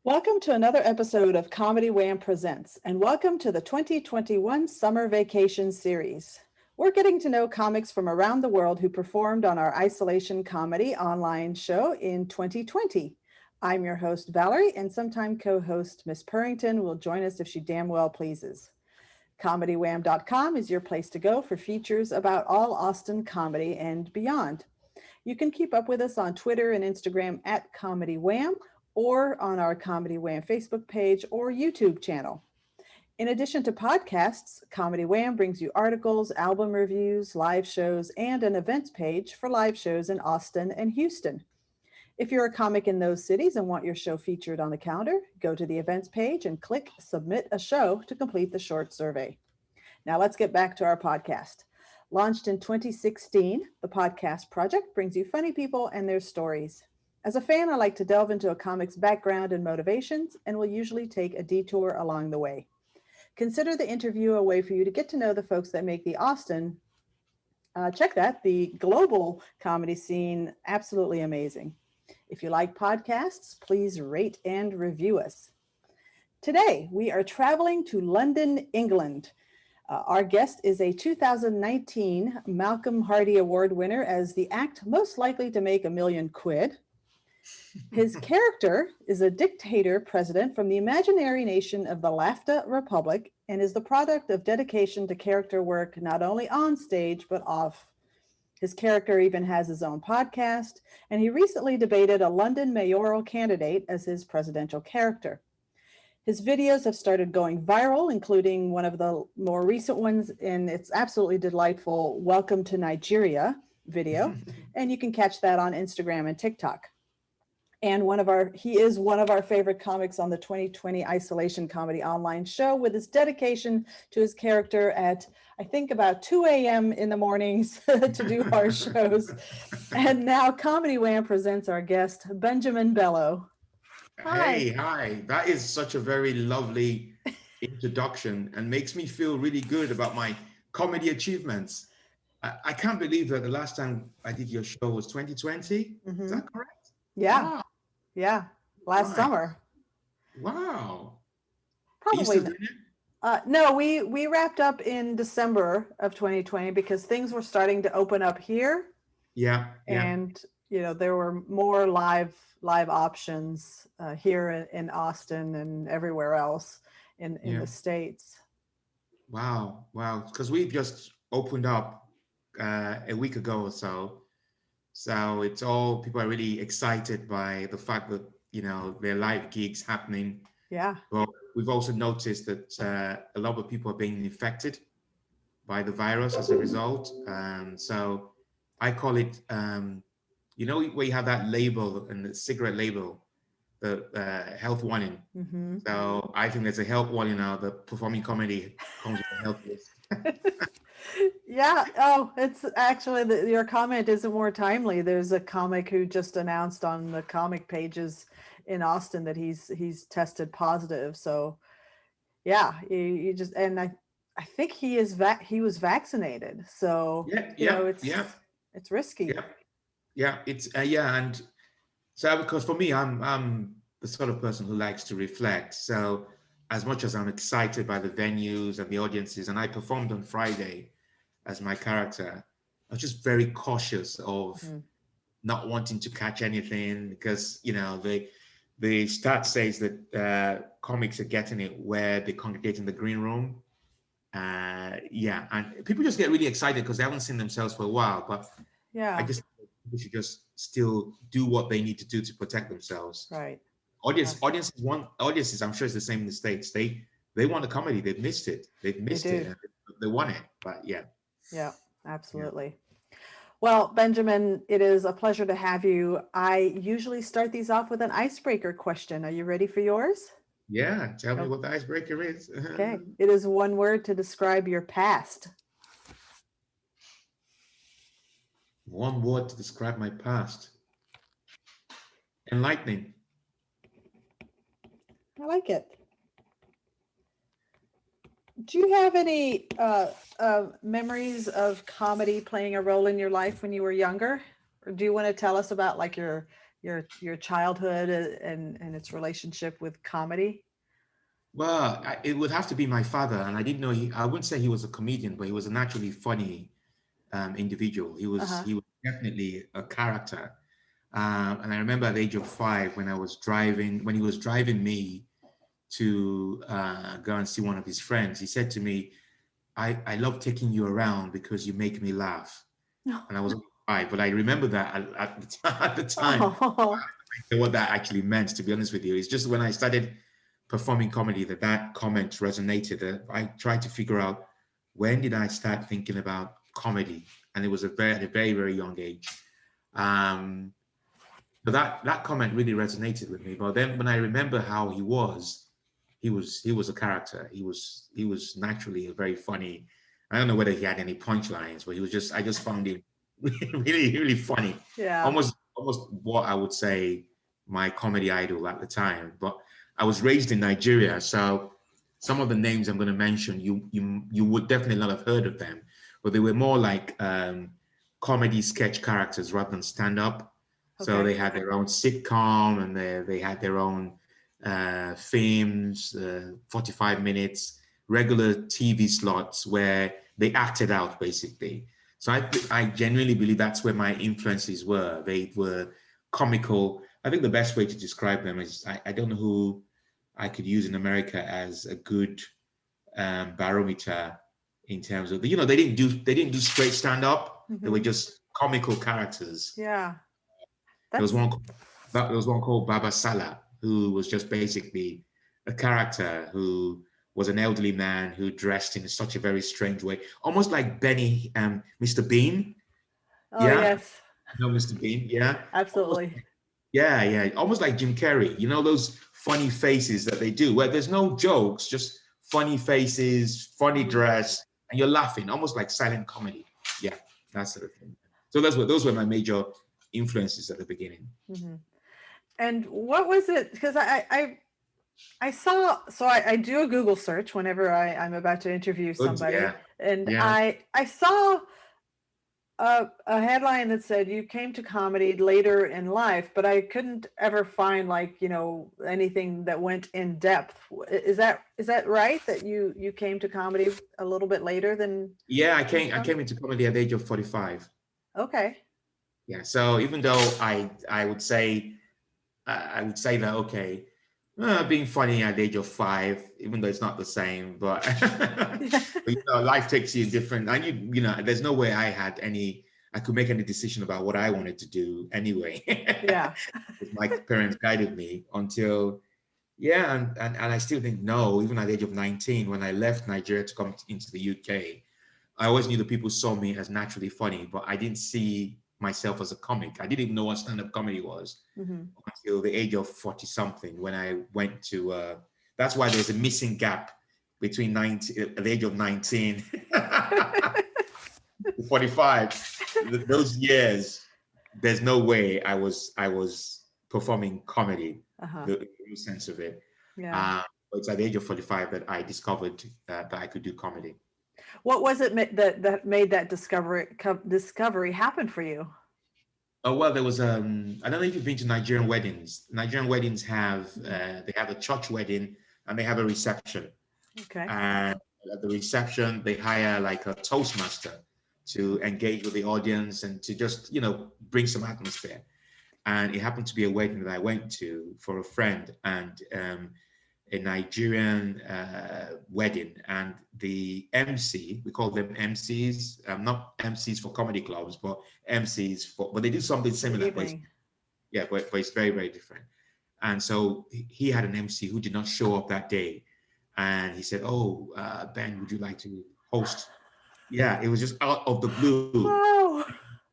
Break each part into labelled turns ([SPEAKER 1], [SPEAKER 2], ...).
[SPEAKER 1] Welcome to another episode of Comedy Wham Presents, and welcome to the 2021 Summer Vacation Series. We're getting to know comics from around the world who performed on our Isolation Comedy online show in 2020. I'm your host, Valerie, and sometime co-host Miss Purrington will join us if she damn well pleases. ComedyWham.com is your place to go for features about all Austin comedy and beyond. You can keep up with us on Twitter and Instagram at Comedy Wham, or on our Comedy Wham Facebook page or YouTube channel. In addition to podcasts, Comedy Wham brings you articles, album reviews, live shows, and an events page for live shows in Austin and Houston. If you're a comic in those cities and want your show featured on the calendar, go to the events page and click Submit a Show to complete the short survey. Now let's get back to our podcast. Launched in 2016, the Podcast Project brings you funny people and their stories. As a fan, I like to delve into a comic's background and motivations, and will usually take a detour along the way. Consider the interview a way for you to get to know the folks that make the Austin, the global comedy scene absolutely amazing. If you like podcasts, please rate and review us. Today, we are traveling to London, England. Our guest is a 2019 Malcom Hardee Award winner as the act most likely to make £1 million. His character is a dictator president from the imaginary nation of the Lafta Republic and is the product of dedication to character work not only on stage but off. His character even has his own podcast, and he recently debated a London mayoral candidate as his presidential character. His videos have started going viral, including one of the more recent ones, and it's absolutely delightful Welcome to Nigeria video, and you can catch that on Instagram and TikTok. And he is one of our favorite comics on the 2020 Isolation Comedy online show, with his dedication to his character at, I think, about 2 a.m. in the mornings to do our shows. And now Comedy Wham presents our guest, Benjamin Bellow.
[SPEAKER 2] Hi. Hi. That is such a very lovely introduction and makes me feel really good about my comedy achievements. I can't believe that the last time I did your show was 2020.
[SPEAKER 1] Mm-hmm.
[SPEAKER 2] Is that correct?
[SPEAKER 1] Yeah.
[SPEAKER 2] Wow.
[SPEAKER 1] Yeah. Last summer.
[SPEAKER 2] Wow.
[SPEAKER 1] Probably.
[SPEAKER 2] Are you still doing it?
[SPEAKER 1] No, we wrapped up in December of 2020 because things were starting to open up here.
[SPEAKER 2] Yeah.
[SPEAKER 1] And there were more live options here in Austin and everywhere else in the States.
[SPEAKER 2] Wow. Because we've just opened up a week ago or so. So it's all, people are really excited by the fact that, there are live gigs happening.
[SPEAKER 1] Yeah.
[SPEAKER 2] But we've also noticed that a lot of people are being infected by the virus as a result. So I call it, where you have that label and the cigarette label, the health warning.
[SPEAKER 1] Mm-hmm.
[SPEAKER 2] So I think there's a health warning now. The performing comedy comes with a health list.
[SPEAKER 1] Yeah. Oh, it's actually your comment isn't more timely. There's a comic who just announced on the comic pages in Austin that he's tested positive. So yeah, you just, and I think he was vaccinated. So it's risky.
[SPEAKER 2] Yeah, it's and so because for me, I'm the sort of person who likes to reflect. So as much as I'm excited by the venues and the audiences, and I performed on Friday as my character, I was just very cautious of not wanting to catch anything because, the stat says that comics are getting it where they congregate in the green room. And people just get really excited because they haven't seen themselves for a while. But
[SPEAKER 1] yeah,
[SPEAKER 2] I just think people should just still do what they need to do to protect themselves.
[SPEAKER 1] Right.
[SPEAKER 2] Audiences, I'm sure it's the same in the States. They want a comedy. They've missed it. They want it. But yeah.
[SPEAKER 1] Yeah, absolutely. Yeah. Well, Benjamin, it is a pleasure to have you. I usually start these off with an icebreaker question. Are you ready for yours?
[SPEAKER 2] Yeah, tell me what the icebreaker is.
[SPEAKER 1] Okay. It is one word to describe your past.
[SPEAKER 2] One word to describe my past. Enlightening.
[SPEAKER 1] I like it. Do you have any memories of comedy playing a role in your life when you were younger? Or do you want to tell us about like your your childhood and its relationship with comedy?
[SPEAKER 2] Well, it would have to be my father, and I didn't know I wouldn't say he was a comedian, but he was a naturally funny individual.
[SPEAKER 1] Uh-huh.
[SPEAKER 2] He was definitely a character. And I remember at the age of 5 when when he was driving me to go and see one of his friends, he said to me, I love taking you around because you make me laugh. And I was only 5, but I remember that at the time,
[SPEAKER 1] Oh,
[SPEAKER 2] what that actually meant, to be honest with you. It's just when I started performing comedy that comment resonated. I tried to figure out, when did I start thinking about comedy? And it was at a very, very young age. Um, but that comment really resonated with me. But then when I remember how he was a character. He was naturally a very funny. I don't know whether he had any punchlines, but I just found him really, really funny.
[SPEAKER 1] yeah.
[SPEAKER 2] Almost what I would say my comedy idol at the time. But I was raised in Nigeria, so some of the names I'm going to mention, you would definitely not have heard of them, but they were more like comedy sketch characters rather than stand up. So
[SPEAKER 1] Okay.
[SPEAKER 2] they had their own sitcom, and they had their own themes, 45 minutes, regular TV slots where they acted out basically. So I genuinely believe that's where my influences were. They were comical. I think the best way to describe them is I don't know who I could use in America as a good barometer in terms of they didn't do straight stand up. They were
[SPEAKER 1] Hmm.
[SPEAKER 2] just comical characters.
[SPEAKER 1] Yeah.
[SPEAKER 2] There was
[SPEAKER 1] That's
[SPEAKER 2] one there was one called Baba Sala, who was just basically a character who was an elderly man who dressed in such a very strange way, almost like Benny, Mr. Bean.
[SPEAKER 1] oh
[SPEAKER 2] Yeah,
[SPEAKER 1] yes,
[SPEAKER 2] Mr. Bean. Yeah, almost.
[SPEAKER 1] absolutely.
[SPEAKER 2] Yeah, yeah, almost like Jim Carrey. You know those funny faces that they do, where there's no jokes, just funny faces, funny
[SPEAKER 1] Mhm.
[SPEAKER 2] dress, and you're laughing, almost like silent comedy. Yeah, that sort of thing. So those were my major influences at the beginning.
[SPEAKER 1] Mhm. And what was it? Because I saw, so I do a Google search whenever I'm about to interview
[SPEAKER 2] Good,
[SPEAKER 1] somebody,
[SPEAKER 2] yeah,
[SPEAKER 1] and
[SPEAKER 2] yeah.
[SPEAKER 1] I saw a headline that said you came to comedy later in life, but I couldn't ever find, like, anything that went in depth. Is that right, that you came to comedy a little bit later than
[SPEAKER 2] Yeah, I
[SPEAKER 1] some?
[SPEAKER 2] came into comedy at the age of 45.
[SPEAKER 1] Okay.
[SPEAKER 2] Yeah, so even though I would say that, okay, being funny at the age of 5, even though it's not the same, but but life takes you different. And there's no way I could make any decision about what I wanted to do anyway.
[SPEAKER 1] Yeah.
[SPEAKER 2] My parents guided me until, yeah, and I still didn't know, even at the age of 19, when I left Nigeria to come into the UK. I always knew that people saw me as naturally funny, but I didn't see myself as a comic. I didn't even know what stand-up comedy was
[SPEAKER 1] Hmm.
[SPEAKER 2] until the age of 40 something, when I went to that's why there's a missing gap between 19 at the age of 19 to 45. Those years, there's no way I was performing comedy,
[SPEAKER 1] Uh-huh.
[SPEAKER 2] the real sense of it.
[SPEAKER 1] Yeah.
[SPEAKER 2] uh, but it's at the age of 45 that I discovered that I could do comedy.
[SPEAKER 1] What was it that made that discovery happen for you?
[SPEAKER 2] Oh well, there was I don't know if you've been to Nigerian weddings. Nigerian weddings have
[SPEAKER 1] Mm.
[SPEAKER 2] they have a church wedding and they have a reception.
[SPEAKER 1] Okay.
[SPEAKER 2] And at the reception, they hire like a toastmaster to engage with the audience and to just bring some atmosphere. And it happened to be a wedding that I went to for a friend, and a Nigerian wedding, and the MC, we call them MCs, not MCs for comedy clubs, but MCs but they do something
[SPEAKER 1] The
[SPEAKER 2] similar, but
[SPEAKER 1] evening.
[SPEAKER 2] but it's very, very different. And so he had an MC who did not show up that day. And he said, "Oh, Ben, would you like to host?" Yeah, it was just out of the blue.
[SPEAKER 1] Wow.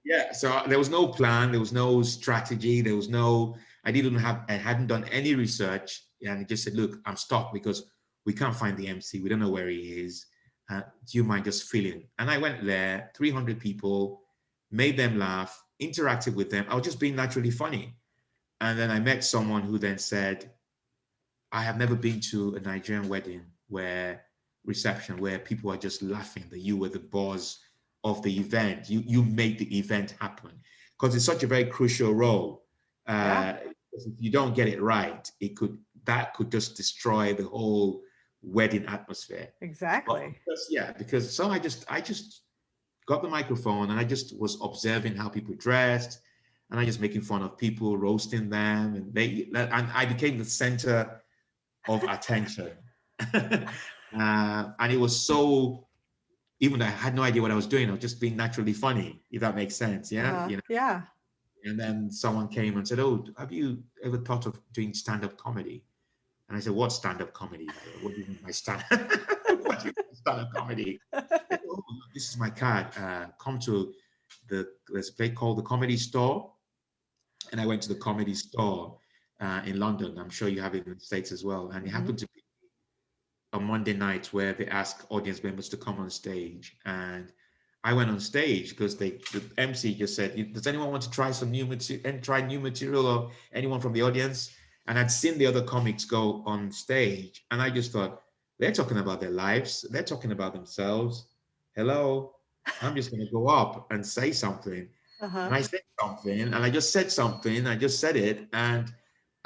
[SPEAKER 2] Yeah, so there was no plan, there was no strategy, I hadn't done any research. And he just said, "Look, I'm stuck because we can't find the MC. We don't know where he is. Do you mind just filling?" And I went there, 300 people, made them laugh, interacted with them. I was just being naturally funny. And then I met someone who then said, "I have never been to a Nigerian wedding where people are just laughing that you were the boss of the event. You made the event happen, because it's such a very crucial role. Because if you don't get it right, that could just destroy the whole wedding atmosphere.
[SPEAKER 1] Exactly.
[SPEAKER 2] Because so I just got the microphone and I just was observing how people dressed, and I just making fun of people, roasting them, and I became the center of attention. And it was so, even though I had no idea what I was doing, I was just being naturally funny, if that makes sense. Yeah.
[SPEAKER 1] Yeah.
[SPEAKER 2] And then someone came and said, "Oh, have you ever thought of doing stand-up comedy?" And I said, "What stand-up comedy? What do you mean by what do you mean by stand-up comedy?" They said, "Oh, this is my card. Come to there's a place called the Comedy Store." And I went to the Comedy Store in London. I'm sure you have it in the States as well. And it happened to be a Monday night where they ask audience members to come on stage. And I went on stage because the MC just said, "Does anyone want to try some new material and try new material, or anyone from the audience?" And I'd seen the other comics go on stage, and I just thought, they're talking about their lives, they're talking about themselves. Hello, I'm just going to go up and say something. And I said something, and I just said something. I just said it, and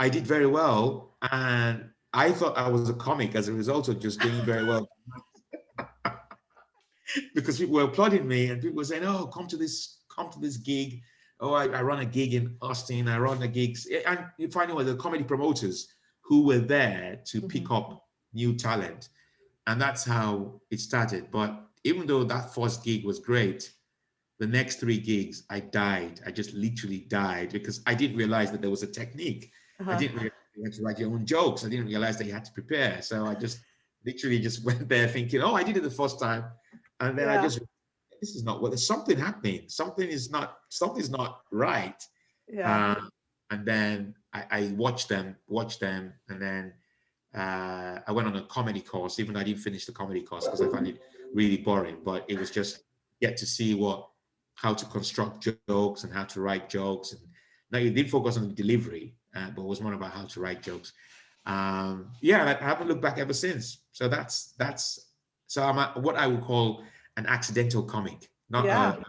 [SPEAKER 2] I did very well. And I thought I was a comic as a result of just doing very well. Because people were applauding me, and people were saying, "Oh, come to this gig. Oh, I run a gig in Austin. I run a gig." And you find out the comedy promoters who were there to pick up new talent. And that's how it started. But even though that first gig was great, the next 3 gigs, I died. I just literally died because I didn't realize that there was a technique. I didn't realize you had to write your own jokes. I didn't realize that you had to prepare. So I just literally just went there thinking, "Oh, I did it the first time." And then this is not what, there's something happening. Something's not right.
[SPEAKER 1] Yeah.
[SPEAKER 2] And then I watched them, and then I went on a comedy course, even though I didn't finish the comedy course because I found it really boring. But it was just get to see how to construct jokes and how to write jokes. And now you did focus on the delivery, but it was more about how to write jokes. I haven't looked back ever since. So so I'm what I would call an accidental comic, not a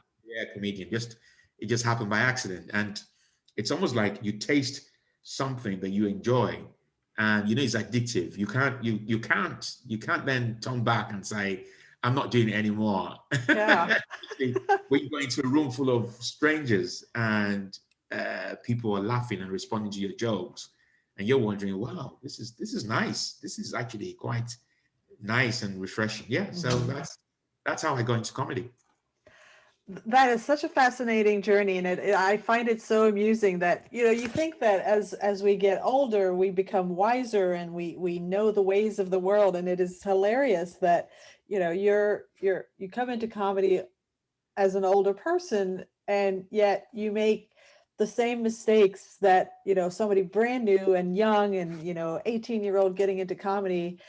[SPEAKER 2] comedian. It just happened by accident. And it's almost like you taste something that you enjoy, and it's addictive. You can't then turn back and say, "I'm not doing it anymore."
[SPEAKER 1] Yeah.
[SPEAKER 2] When you go into a room full of strangers and people are laughing and responding to your jokes, and you're wondering, "Wow, this is nice. This is actually quite nice and refreshing." Yeah. So that's how I got into comedy.
[SPEAKER 1] That is such a fascinating journey, and I find it so amusing that you think that as we get older, we become wiser and we know the ways of the world, and it is hilarious that you come into comedy as an older person, and yet you make the same mistakes that somebody brand new and young and 18-year-old getting into comedy,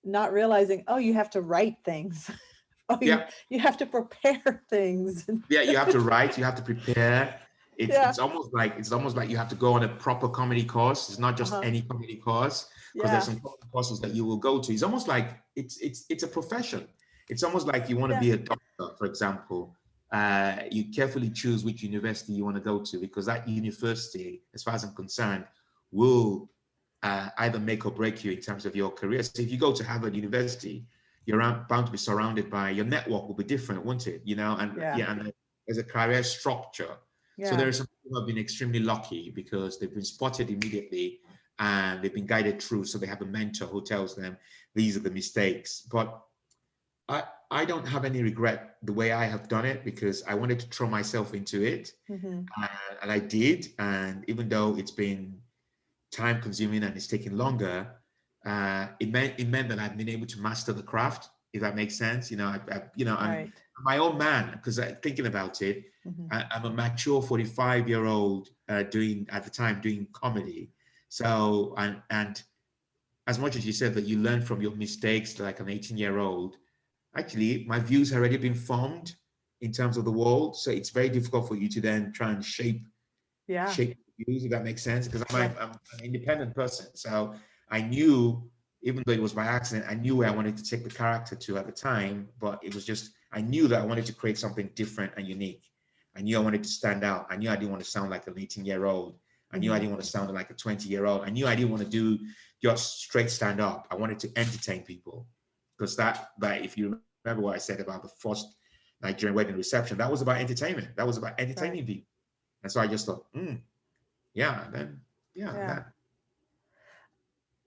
[SPEAKER 1] not realizing, oh, you have to write things. Oh, you have to prepare things.
[SPEAKER 2] Yeah, you have to write, you have to prepare. It's almost like you have to go on a proper comedy course. It's not just any comedy course, because there's some comedy courses that you will go to. It's almost like it's a profession. It's almost like you want to be a doctor, for example. You carefully choose which university you want to go to, because that university, as far as I'm concerned, will either make or break you in terms of your career. So if you go to Harvard University, you're bound to be surrounded by, your network will be different, won't it? And there's a career structure. So there are some people who have been extremely lucky because they've been spotted immediately and they've been guided through. So they have a mentor who tells them these are the mistakes. But I don't have any regret the way I have done it, because I wanted to throw myself into it. And I did. And even though it's been time consuming and it's taking longer, it meant that I've been able to master the craft, if that makes sense. I'm my own man, because thinking about it, I'm a mature 45-year-old doing comedy. So and as much as you said that you learn from your mistakes like an 18-year-old, actually my views have already been formed in terms of the world. So it's very difficult for you to then try and shape views, if that makes sense, because I'm an independent person. So I knew, even though it was by accident, I knew where I wanted to take the character to at the time, but it was just, I knew that I wanted to create something different and unique. I knew I wanted to stand out. I knew I didn't want to sound like an 18-year-old. I knew I didn't want to sound like a 20-year-old. I knew I didn't want to do just straight stand up. I wanted to entertain people, because that if you remember what I said about the first Nigerian wedding reception, that was about entertainment. That was about entertaining people. And so I just thought, that.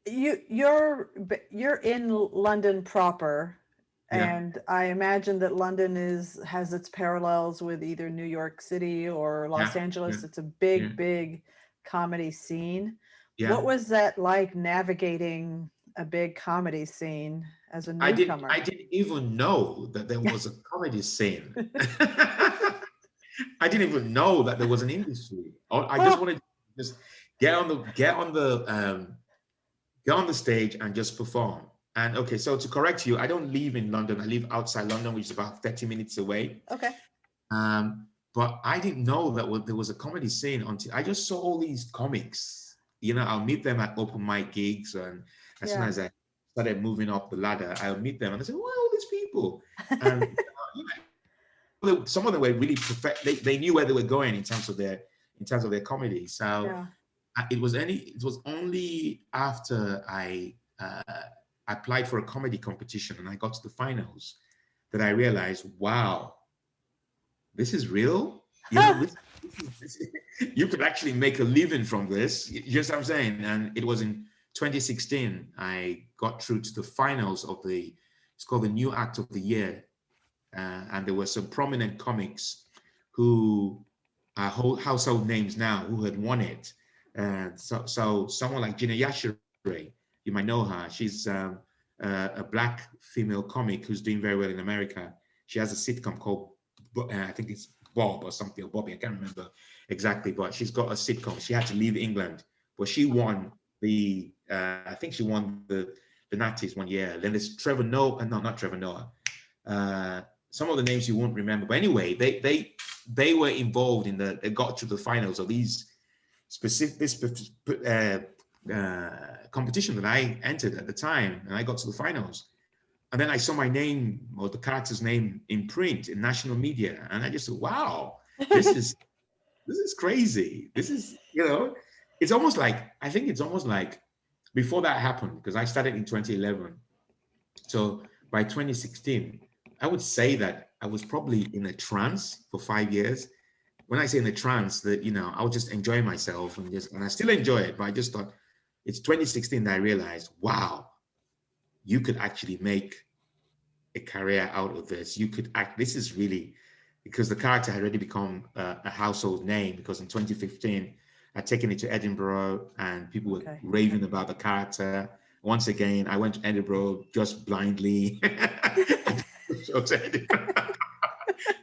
[SPEAKER 1] You're in London proper, and I imagine that London has its parallels with either New York City or Los Angeles. It's a big comedy scene. What was that like, navigating a big comedy scene as a newcomer?
[SPEAKER 2] I didn't even know that there was a comedy scene. I didn't even know that there was an industry. I just wanted to just get on the stage and just perform. And okay, so to correct you, I don't live in London. I live outside London, which is about 30 minutes away.
[SPEAKER 1] Okay.
[SPEAKER 2] But I didn't know that there was a comedy scene until I just saw all these comics. I'll meet them at open mic gigs, and as soon as I started moving up the ladder, I'll meet them and I said, "Wow, all these people!" And some of them were really perfect. They knew where they were going in terms of their comedy. So it was only after I applied for a comedy competition and I got to the finals that I realized, wow, this is real. You could actually make a living from this. You know what I'm saying? And it was in 2016 I got through to the finals of it's called the New Act of the Year. And there were some prominent comics who are household names now who had won it. So someone like Gina Yashere, you might know her. She's a Black female comic who's doing very well in America. She has a sitcom called, I think it's Bob or something, or Bobby, I can't remember exactly, but she's got a sitcom. She had to leave England, but she won I think she won the Natties one year. Then there's Trevor Noah, no, not Trevor Noah. Some of the names you won't remember, but anyway, they were involved they got to the finals of this competition that I entered at the time, and I got to the finals. And then I saw my name, or the character's name, in print in national media, and I just said, "Wow, this is crazy. This is, it's almost like before that happened, because I started in 2011. So by 2016, I would say that I was probably in a trance for 5 years. When I say in a trance, that I was just enjoying myself and I still enjoy it, but I just thought it's 2016 that I realized, wow, you could actually make a career out of this. This is really, because the character had already become a household name, because in 2015, I'd taken it to Edinburg and people were raving about the character. Once again, I went to Edinburg just blindly.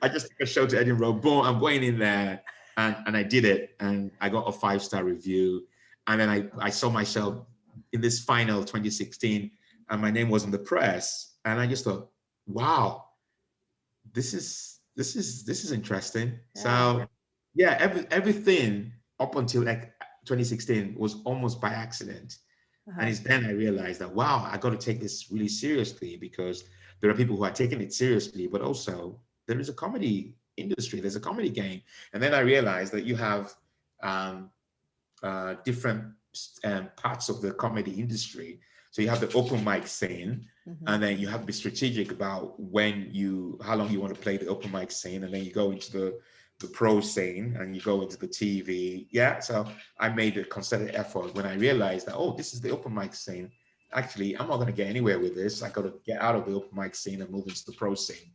[SPEAKER 2] I just took a show to Edinburgh. Boom, I'm going in there, and I did it, and I got a 5-star review. And then I saw myself in this final 2016, and my name was in the press, and I just thought, wow, this is interesting. So everything up until like 2016 was almost by accident. And it's then I realized that, wow, I got to take this really seriously, because there are people who are taking it seriously, but also there is a comedy industry, there's a comedy game. And then I realized that you have different parts of the comedy industry. So you have the open mic scene, and then you have to be strategic about how long you want to play the open mic scene, and then you go into the pro scene, and you go into the TV. So I made a concerted effort when I realized that, oh, this is the open mic scene. Actually, I'm not going to get anywhere with this. I got to get out of the open mic scene and move into the pro scene.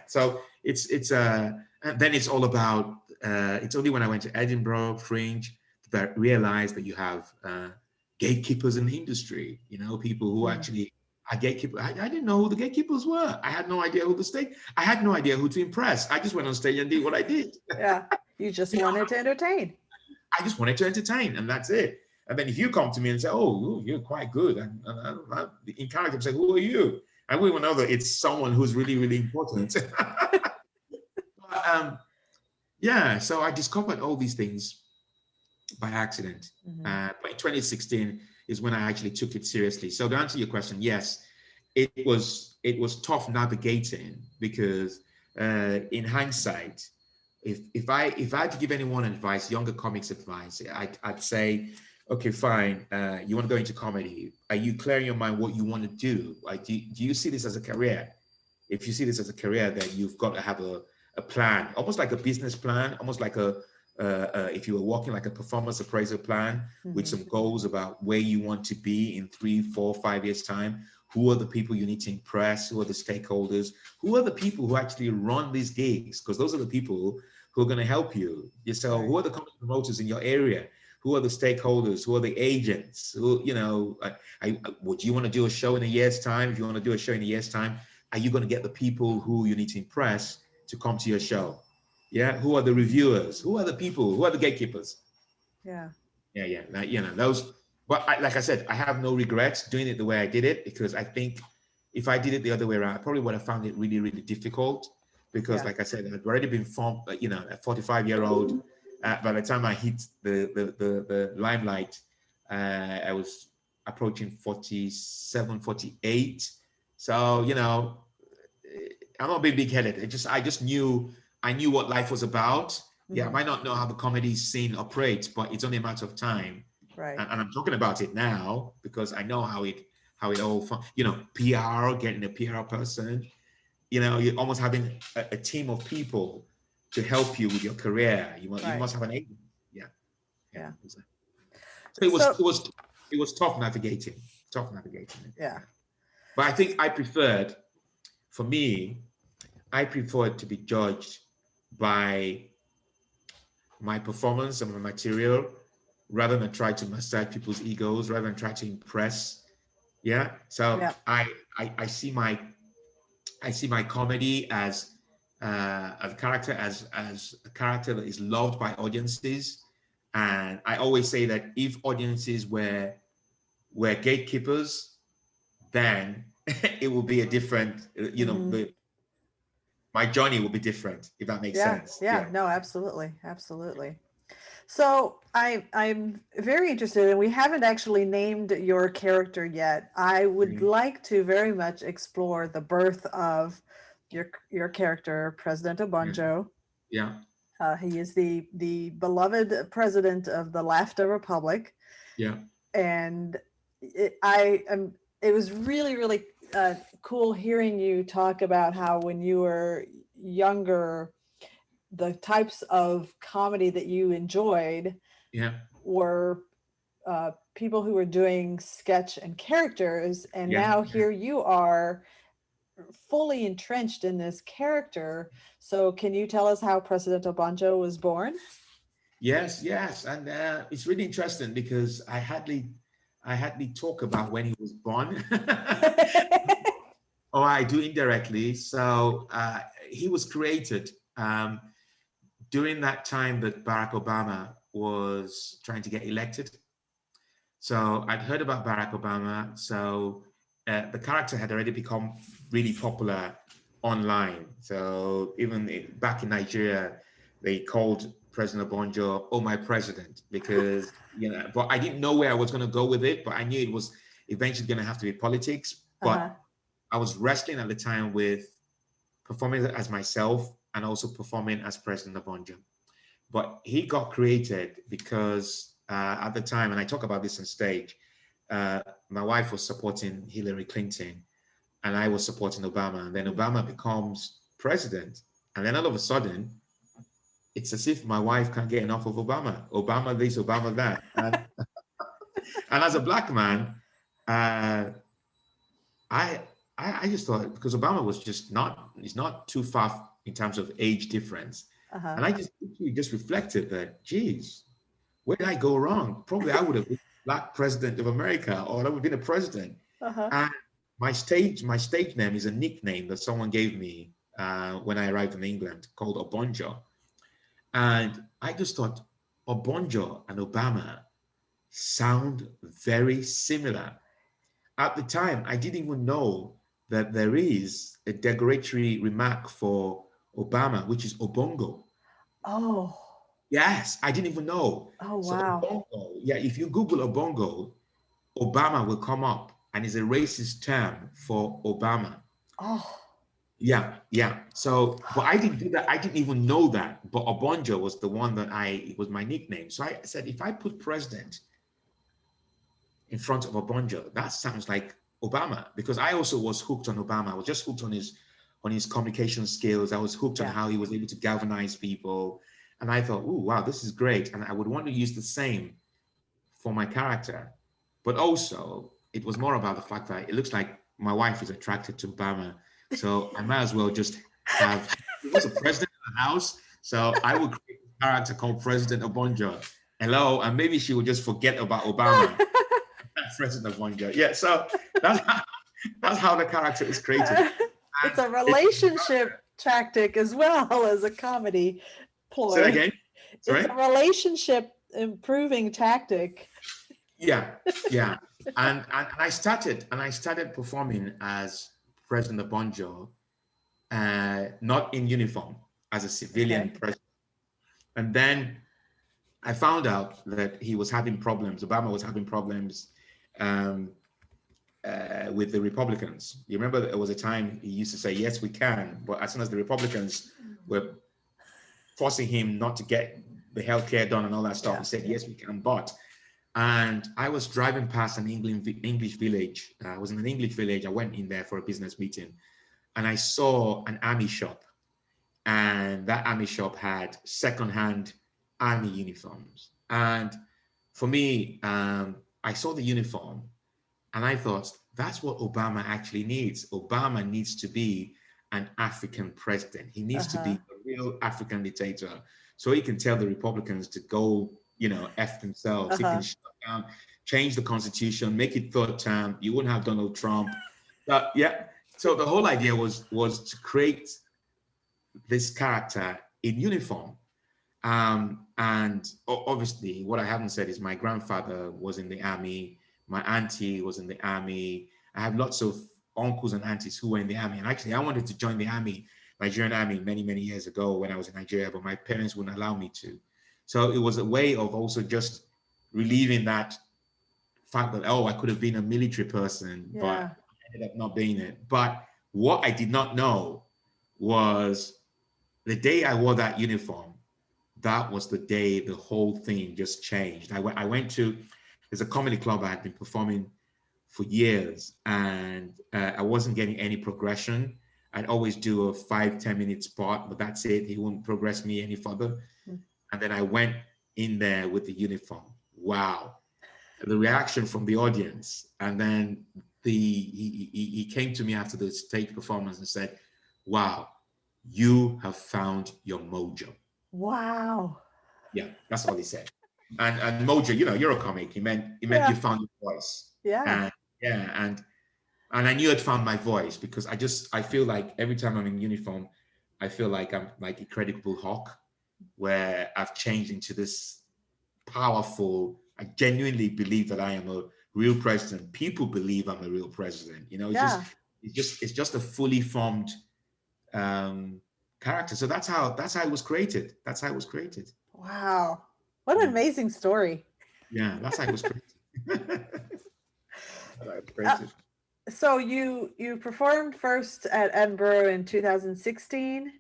[SPEAKER 2] So it's and then it's all about. It's only when I went to Edinburg Fringe that I realized that you have gatekeepers in the industry. People who actually are gatekeepers. I didn't know who the gatekeepers were. I had no idea who I had no idea who to impress. I just went on stage and did what I did.
[SPEAKER 1] You just wanted to entertain.
[SPEAKER 2] I just wanted to entertain, and that's it. And then if you come to me and say, "Oh, you're quite good," and in character, say, "Who are you?" And we will know that it's someone who's really, really important. So I discovered all these things by accident. But in 2016 is when I actually took it seriously. So to answer your question, yes, it was tough navigating, because in hindsight, if I had to give anyone advice, younger comics advice, I'd say, okay, fine. You want to go into comedy? Are you clear in your mind what you want to do? Like, do you see this as a career? If you see this as a career, then you've got to have a plan, almost like a business plan, almost like if you were working like a performance appraisal plan with some goals about where you want to be in 3, 4, 5 years time. Who are the people you need to impress? Who are the stakeholders? Who are the people who actually run these gigs? Because those are the people who are going to help you. So who are the comedy promoters in your area? Who are the stakeholders? Who are the agents? Who, would you want to do a show in a year's time? If you want to do a show in a year's time, are you going to get the people who you need to impress to come to your show? Yeah. Who are the reviewers? Who are the people? Who are the gatekeepers?
[SPEAKER 1] Yeah.
[SPEAKER 2] Those. But like I said, I have no regrets doing it the way I did it, because I think if I did it the other way around, I probably would have found it really, really difficult, because like I said, I'd already been formed, a 45-year-old. By the time I hit the limelight, I was approaching 47, 48. So, I'm not being big-headed. I just knew what life was about. Yeah, I might not know how the comedy scene operates, but it's only a matter of time.
[SPEAKER 1] Right.
[SPEAKER 2] And I'm talking about it now because I know how it all, PR, getting a PR person, you're almost having a team of people to help you with your career. You must have an agent. Yeah. Exactly. So it was tough navigating.
[SPEAKER 1] Yeah.
[SPEAKER 2] But I think I preferred to be judged by my performance and my material, rather than try to massage people's egos, rather than try to impress. Yeah. So I see my comedy as a character as a character that is loved by audiences. And I always say that if audiences were gatekeepers, then it will be a different, my journey will be different, if that makes sense.
[SPEAKER 1] Yeah, no, absolutely. So I'm very interested, and we haven't actually named your character yet. I would like to very much explore the birth of your character, President Obonjo.
[SPEAKER 2] Yeah.
[SPEAKER 1] He is the beloved president of the Laughter Republic.
[SPEAKER 2] Yeah.
[SPEAKER 1] And it was really, really cool hearing you talk about how when you were younger, the types of comedy that you enjoyed were people who were doing sketch and characters. And now here you are fully entrenched in this character. So can you tell us how President Obonjo was born?
[SPEAKER 2] Yes. And it's really interesting because I hardly talk about when he was born. Or I do indirectly. So he was created during that time that Barack Obama was trying to get elected. So I'd heard about Barack Obama. So the character had already become really popular online. So even back in Nigeria, they called President Obonjo, "Oh, my president," because, but I didn't know where I was going to go with it, but I knew it was eventually going to have to be politics. But I was wrestling at the time with performing as myself and also performing as President Obonjo. But he got created because at the time, and I talk about this on stage, my wife was supporting Hillary Clinton and I was supporting Obama. And then Obama becomes president. And then all of a sudden, it's as if my wife can't get enough of Obama. Obama this, Obama that. And, and as a black man, I just thought, because Obama was he's not too far in terms of age difference. And I just reflected that, geez, where did I go wrong? Probably I would have been black president of America, or I would have been a president. And my stage name is a nickname that someone gave me when I arrived in England, called Obonjo. And I just thought Obonjo and Obama sound very similar. At the time, I didn't even know that there is a derogatory remark for Obama, which is Obongo.
[SPEAKER 1] Oh.
[SPEAKER 2] Yes, I didn't even know.
[SPEAKER 1] Oh, wow.
[SPEAKER 2] So Obongo, if you Google Obongo, Obama will come up, and it's a racist term for Obama.
[SPEAKER 1] Oh.
[SPEAKER 2] Yeah, yeah. So, but I didn't do that. I didn't even know that. But Obonjo was the one that it was my nickname. So I said, if I put president in front of Obonjo, that sounds like Obama, because I also was hooked on Obama. I was just hooked on his communication skills. I was hooked on
[SPEAKER 1] Yeah.
[SPEAKER 2] how he was able to galvanize people. And I thought, oh, wow, this is great. And I would want to use the same for my character. But also, it was more about the fact that it looks like my wife is attracted to Obama. So I might as well just have, he was a president of the house. So I would create a character called President Obonjo. Hello. And maybe she would just forget about Obama. President Obonjo. Yeah. So that's how, that's how the character is created.
[SPEAKER 1] It's a
[SPEAKER 2] And
[SPEAKER 1] relationship tactic as well as a comedy
[SPEAKER 2] say that
[SPEAKER 1] ploy.
[SPEAKER 2] again.
[SPEAKER 1] It's
[SPEAKER 2] Sorry.
[SPEAKER 1] a relationship improving tactic.
[SPEAKER 2] Yeah. Yeah. And I started performing as President Obonjo, not in uniform, as a civilian
[SPEAKER 1] Okay.
[SPEAKER 2] president. And then I found out that he was having problems. Obama was having problems um, with the Republicans. You remember there was a time he used to say, "Yes, we can," but as soon as the Republicans were forcing him not to get the healthcare done and all that stuff,
[SPEAKER 1] Yeah.
[SPEAKER 2] he said, "Yes, we can." But and I was driving past an English village. I was in an English village. I went in there for a business meeting, and I saw an army shop, and that army shop had secondhand army uniforms. And for me, I saw the uniform, and I thought that's what Obama actually needs. Obama needs to be an African president. He needs to be
[SPEAKER 1] Uh-huh.
[SPEAKER 2] a real African dictator, so he can tell the Republicans to go, F themselves. He can
[SPEAKER 1] Uh-huh.
[SPEAKER 2] shut down, change the constitution, make it third term. You wouldn't have Donald Trump. But yeah, so the whole idea was to create this character in uniform. And obviously, what I haven't said is my grandfather was in the army, my auntie was in the army. I have lots of uncles and aunties who were in the army. And actually, I wanted to join the army, Nigerian army, many, many years ago when I was in Nigeria, but my parents wouldn't allow me to. So it was a way of also just relieving that fact that, oh, I could have been a military person, but
[SPEAKER 1] Yeah.
[SPEAKER 2] I ended up not being it. But what I did not know was the day I wore that uniform, that was the day the whole thing just changed. I went to, there's a comedy club I had been performing for years, and I wasn't getting any progression. I'd always do a 5-10 minute spot, but that's it. He wouldn't progress me any further.
[SPEAKER 1] Mm.
[SPEAKER 2] And then I went in there with the uniform. Wow. The reaction from the audience. And then he came to me after the stage performance and said, wow, you have found your mojo.
[SPEAKER 1] Wow.
[SPEAKER 2] Yeah, that's all he said. And mojo, you're a comic. He meant you
[SPEAKER 1] Yeah.
[SPEAKER 2] found your voice.
[SPEAKER 1] Yeah.
[SPEAKER 2] And yeah, and I knew I'd found my voice because I feel like every time I'm in uniform, I feel like I'm like a credible hawk, where I've changed into this powerful. I genuinely believe that I am a real president. People believe I'm a real president.
[SPEAKER 1] Yeah.
[SPEAKER 2] It's just a fully formed character. So that's how it was created. That's how it was created.
[SPEAKER 1] Wow. What an
[SPEAKER 2] Yeah,
[SPEAKER 1] amazing story.
[SPEAKER 2] yeah, that's how it was created. That's how it was
[SPEAKER 1] Uh,
[SPEAKER 2] created.
[SPEAKER 1] so you performed first at Edinburgh in 2016.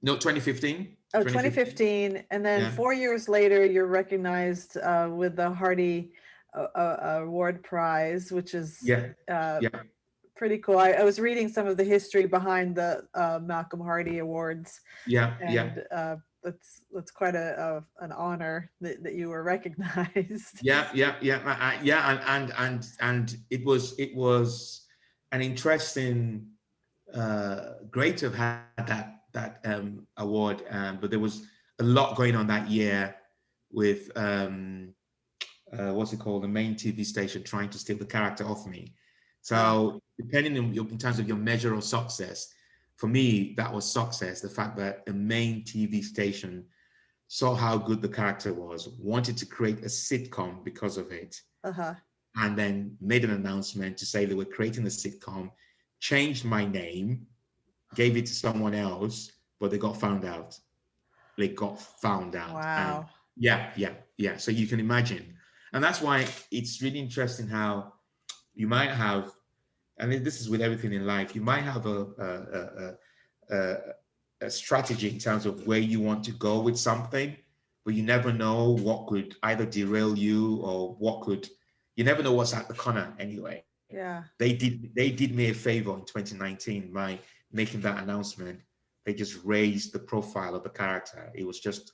[SPEAKER 2] No, 2015.
[SPEAKER 1] Oh,
[SPEAKER 2] 2015.
[SPEAKER 1] 2015. And then
[SPEAKER 2] Yeah,
[SPEAKER 1] 4 years later, you're recognized with the Hardee Award Prize, which is
[SPEAKER 2] yeah, yeah,
[SPEAKER 1] pretty cool. I was reading some of the history behind the Malcolm Hardee Awards,
[SPEAKER 2] yeah, yeah.
[SPEAKER 1] and that's quite an honor that you were recognized.
[SPEAKER 2] Yeah, yeah, yeah, yeah, and it was an interesting, great to have had that award, but there was a lot going on that year with what's it called, the main TV station trying to steal the character off me.
[SPEAKER 1] Ah,
[SPEAKER 2] So depending on in terms of your measure of success, for me that was success. The fact that a main TV station saw how good the character was, wanted to create a sitcom because of it,
[SPEAKER 1] uh-huh.
[SPEAKER 2] and then made an announcement to say they were creating a sitcom, changed my name, gave it to someone else, but they got found out. They got found out. And
[SPEAKER 1] Wow.
[SPEAKER 2] yeah, yeah, yeah. So you can imagine. And that's why it's really interesting how you might have, and this is with everything in life, you might have a strategy in terms of where you want to go with something, but you never know what could either derail you or you never know what's at the corner anyway.
[SPEAKER 1] Yeah.
[SPEAKER 2] They did me a favor in 2019 by making that announcement. They just raised the profile of the character. It was just,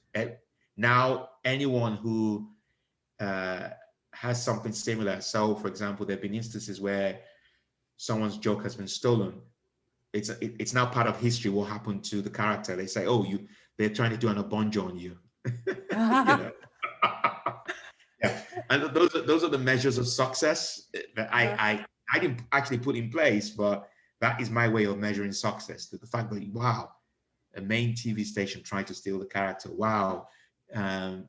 [SPEAKER 2] now anyone who has something similar. So, for example, there have been instances where someone's joke has been stolen. It's now part of history. What happened to the character? They say, "Oh, they're trying to do an Obonjo on you." You know? Yeah, and those are the measures of success that I didn't actually put in place, but that is my way of measuring success. The fact that, wow, a main TV station tried to steal the character. Wow.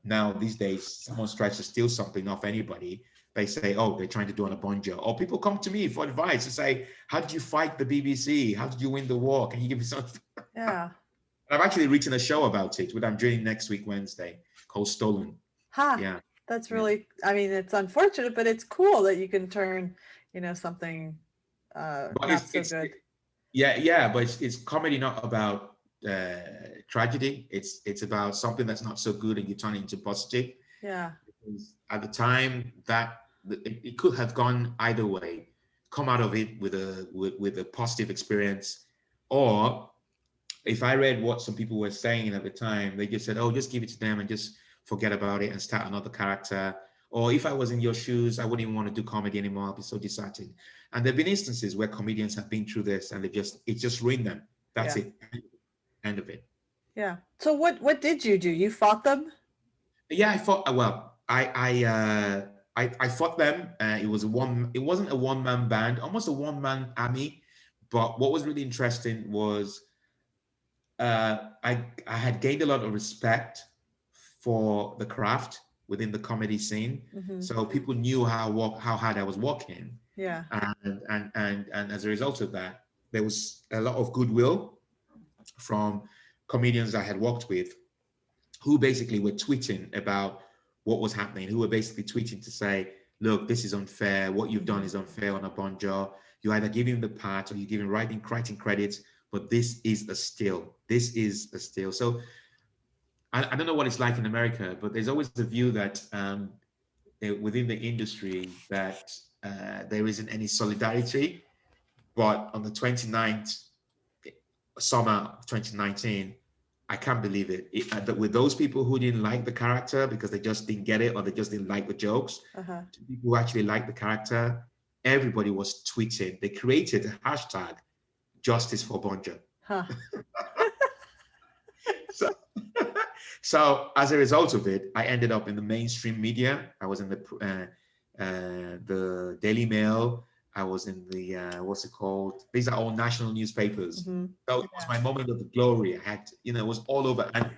[SPEAKER 2] Now these days, someone tries to steal something off anybody, they say, oh, they're trying to do an Obonjo. Or people come to me for advice and say, how did you fight the BBC? How did you win the war? Can you give me something?
[SPEAKER 1] Yeah.
[SPEAKER 2] I've actually written a show about it, which I'm doing next week, Wednesday, called Stolen.
[SPEAKER 1] Yeah. That's really, I mean, it's unfortunate, but it's cool that you can turn, something not so good.
[SPEAKER 2] But it's comedy, not about tragedy. It's about something that's not so good and you turn it into positive.
[SPEAKER 1] Yeah.
[SPEAKER 2] Because at the time that it could have gone either way, come out of it with a positive experience, or if I read what some people were saying at the time, they just said, oh, just give it to them and just forget about it and start another character. Or if I was in your shoes, I wouldn't even want to do comedy anymore. I'll be so disheartened. And there have been instances where comedians have been through this and it just ruined them. That's it. End of it.
[SPEAKER 1] Yeah. So what did you do? You fought them?
[SPEAKER 2] Yeah, I fought. Well, I fought them. It wasn't a one-man band, almost a one-man army. But what was really interesting was I had gained a lot of respect for the craft within the comedy scene. Mm-hmm. So people knew how hard I was working.
[SPEAKER 1] Yeah.
[SPEAKER 2] And as a result of that, there was a lot of goodwill from comedians I had worked with, who basically were tweeting about what was happening, who were basically tweeting to say, look, this is unfair. What you've done is unfair on Obonjo. You either give him the part or you give him writing credits, but this is a steal. This is a steal. So I don't know what it's like in America, but there's always the view that within the industry that there isn't any solidarity. But on the 29th summer of 2019, I can't believe it. That with those people who didn't like the character because they just didn't get it or they just didn't like the jokes, to people who actually liked the character, everybody was tweeting. They created a hashtag, Justice for Obonjo. Huh. So as a result of it, I ended up in the mainstream media. I was in the Daily Mail. I was in the, what's it called? These are all national newspapers. Mm-hmm. So it was my moment of glory. I had, it was all over. And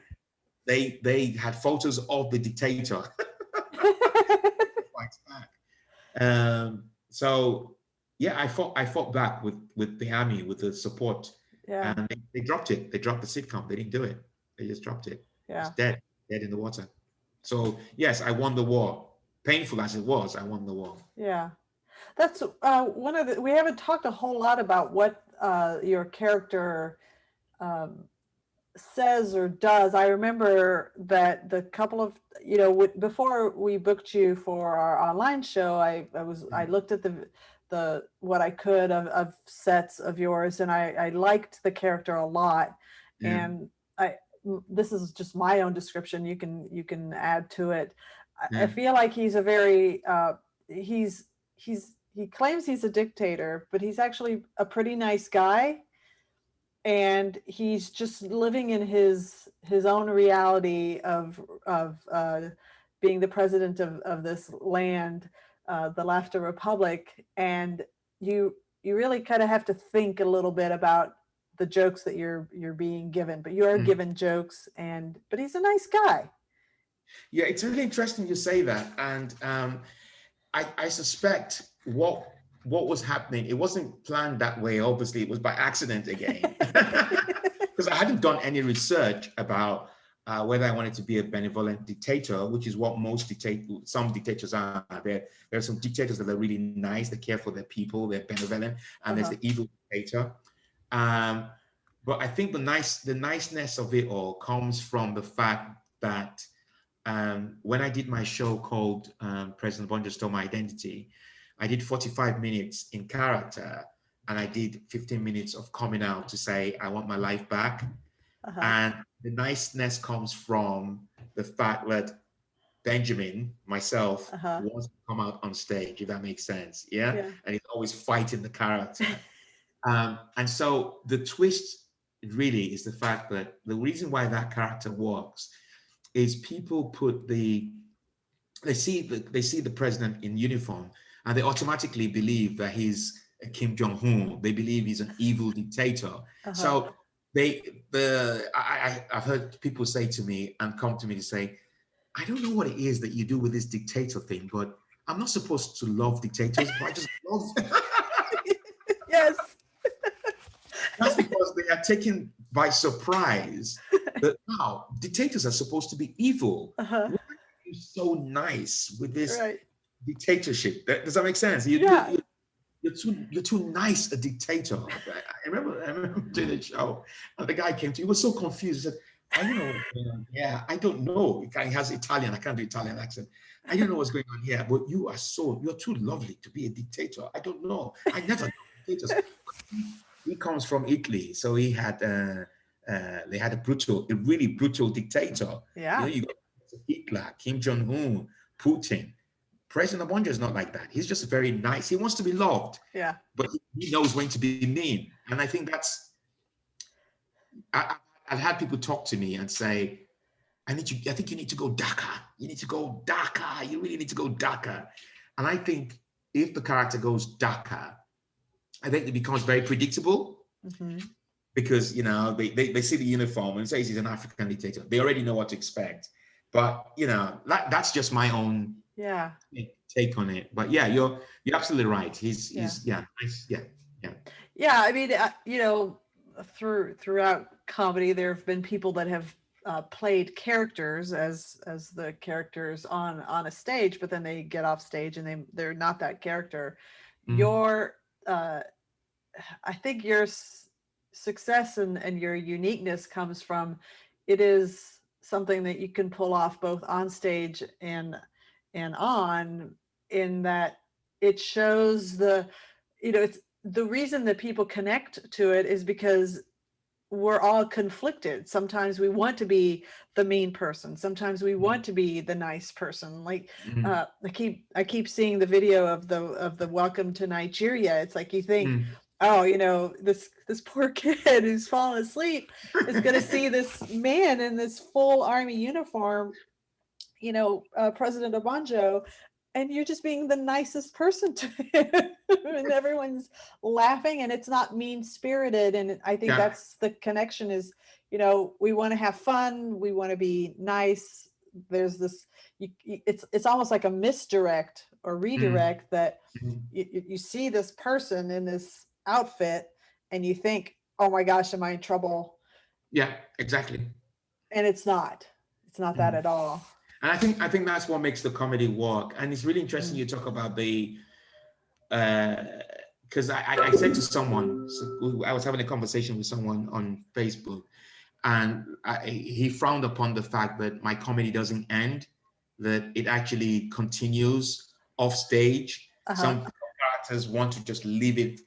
[SPEAKER 2] they had photos of the dictator. So yeah, I fought back with the army, with the support. Yeah. And they dropped it. They dropped the sitcom. They didn't do it. They just dropped it. Yeah. It's dead in the water. So yes, I won the war. Painful as it was, I won the war.
[SPEAKER 1] Yeah. That's one of we haven't talked a whole lot about what your character says or does. I remember that the couple of, before we booked you for our online show, I looked at the what I could of sets of yours, and I liked the character a lot. Yeah. And this is just my own description. You can add to it. Yeah. I feel like he's a very he claims he's a dictator, but he's actually a pretty nice guy, and he's just living in his own reality of being the president of this land, the Laughter Republic, and you really kind of have to think a little bit about the jokes that you're being given, but you are given jokes, but he's a nice guy.
[SPEAKER 2] Yeah, it's really interesting you say that, and I suspect what was happening, it wasn't planned that way. Obviously, it was by accident again, because I hadn't done any research about whether I wanted to be a benevolent dictator, which is what some dictators are. There are some dictators that are really nice, they care for their people, they're benevolent, and there's the evil dictator. But I think the niceness of it all comes from the fact that when I did my show called President Obonjo Stole My Identity, I did 45 minutes in character, and I did 15 minutes of coming out to say I want my life back.
[SPEAKER 1] Uh-huh.
[SPEAKER 2] And the niceness comes from the fact that Benjamin, myself,
[SPEAKER 1] Uh-huh.
[SPEAKER 2] wants to come out on stage, if that makes sense. Yeah.
[SPEAKER 1] Yeah.
[SPEAKER 2] And he's always fighting the character. And so the twist really is the fact that the reason why that character works is people put they see the president in uniform, and they automatically believe that he's a Kim Jong-un. They believe he's an evil dictator.
[SPEAKER 1] Uh-huh.
[SPEAKER 2] So I've heard people say to me and come to me to say, I don't know what it is that you do with this dictator thing, but I'm not supposed to love dictators, but I just love them.
[SPEAKER 1] Yes.
[SPEAKER 2] That's because they are taken by surprise that now dictators are supposed to be evil.
[SPEAKER 1] Uh-huh.
[SPEAKER 2] Why are you so nice with this
[SPEAKER 1] Right.
[SPEAKER 2] dictatorship? Does that make sense?
[SPEAKER 1] Yeah.
[SPEAKER 2] You're too nice a dictator. I remember doing a show, and the guy came to me, he was so confused. He said, I don't know what's going on. Yeah, I don't know. He has Italian. I can't do Italian accent. I don't know what's going on here, but you're too lovely to be a dictator. I don't know. I never know dictators. He comes from Italy, so they had a really brutal dictator.
[SPEAKER 1] Yeah.
[SPEAKER 2] You got Hitler, Kim Jong-un, Putin. President Obonjo is not like that. He's just very nice. He wants to be loved.
[SPEAKER 1] Yeah.
[SPEAKER 2] But he knows when to be mean. And I think I've had people talk to me and say, I think you need to go darker. You need to go darker. You really need to go darker. And I think if the character goes darker, I think it becomes very predictable.
[SPEAKER 1] Mm-hmm.
[SPEAKER 2] Because, they see the uniform and say he's an African dictator. They already know what to expect. But, that's just my own take on it. But yeah, you're absolutely right. He's nice.
[SPEAKER 1] Yeah, I mean, throughout comedy, there have been people that have played characters as the characters on a stage, but then they get off stage and they're not that character. Your I think your success and your uniqueness comes from it is something that you can pull off both on stage and on, in that it shows it's the reason that people connect to it is because we're all conflicted. Sometimes we want to be the mean person. Sometimes we want to be the nice person. Like I keep seeing the video of the Welcome to Nigeria. It's like you think, this poor kid who's fallen asleep is going to see this man in this full army uniform, President Obonjo, and you're just being the nicest person to him. And everyone's laughing, and it's not mean-spirited. And I think that's the connection is, we want to have fun. We want to be nice. There's this, it's almost like a misdirect or redirect that you see this person in this outfit and you think, oh my gosh, am I in trouble?
[SPEAKER 2] Yeah, exactly.
[SPEAKER 1] And it's not that at all.
[SPEAKER 2] And I think that's what makes the comedy work. And it's really interesting you talk about the because I said to someone, I was having a conversation with someone on Facebook, and he frowned upon the fact that my comedy doesn't end, that it actually continues off stage. Some characters want to just leave it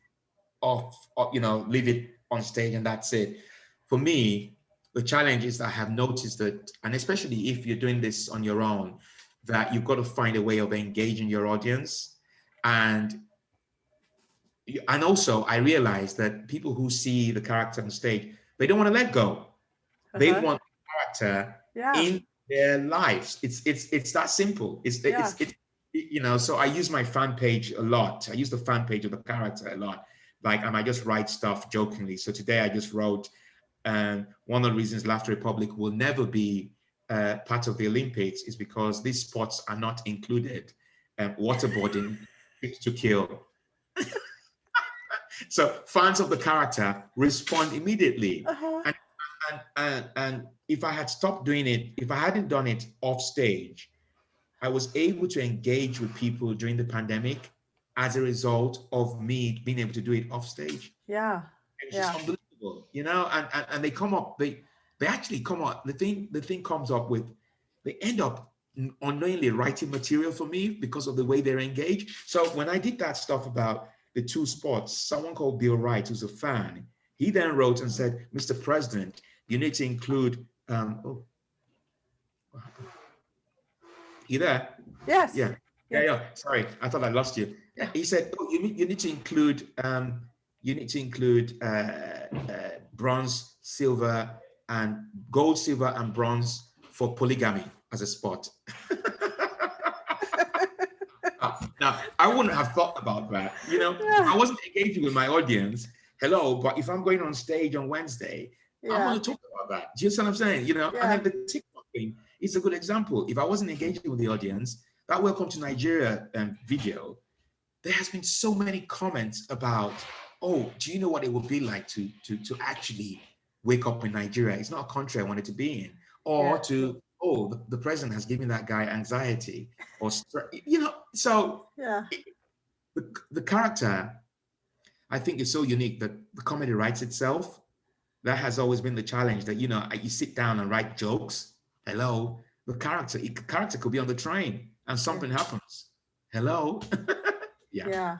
[SPEAKER 2] leave it on stage and that's it. For me, the challenge is that I have noticed that, and especially if you're doing this on your own, that you've got to find a way of engaging your audience. And also I realized that people who see the character on stage, they don't want to let go. They want the character in their lives. It's that simple. So I use my fan page a lot. I use the fan page of the character a lot. Like, and I just write stuff jokingly. So today I just wrote, one of the reasons Laughter Republic will never be part of the Olympics is because these sports are not included. Waterboarding, Fit to Kill. So fans of the character respond immediately. And if I had stopped doing it, if I hadn't done it off stage, I was able to engage with people during the pandemic as a result of me being able to do it off stage.
[SPEAKER 1] Yeah.
[SPEAKER 2] It's just unbelievable. people, and they come up, they actually come up, the thing comes up with, they end up unknowingly writing material for me because of the way they're engaged. So when I did that stuff about the two sports, someone called Bill Wright, who's a fan, he then wrote and said, Mr. President, you need to include, oh, what happened? You there?
[SPEAKER 1] Yes.
[SPEAKER 2] Yeah.
[SPEAKER 1] Yes.
[SPEAKER 2] Yeah. Sorry, I thought I lost you. He said, oh, you need to include bronze, silver, and gold, silver, and bronze for polygamy as a sport. Now, I wouldn't have thought about that. I wasn't engaging with my audience. Hello, but if I'm going on stage on Wednesday, I want to talk about that. Do you understand what I'm saying? And then the TikTok thing is a good example. If I wasn't engaging with the audience, that Welcome to Nigeria video, there has been so many comments about, oh, do you know what it would be like to actually wake up in Nigeria? It's not a country I wanted to be in. Or oh, the president has given that guy anxiety, or so the character, I think, is so unique that the comedy writes itself. That has always been the challenge, that you sit down and write jokes. Hello, the character could be on the train and something happens. Hello.
[SPEAKER 1] Yeah.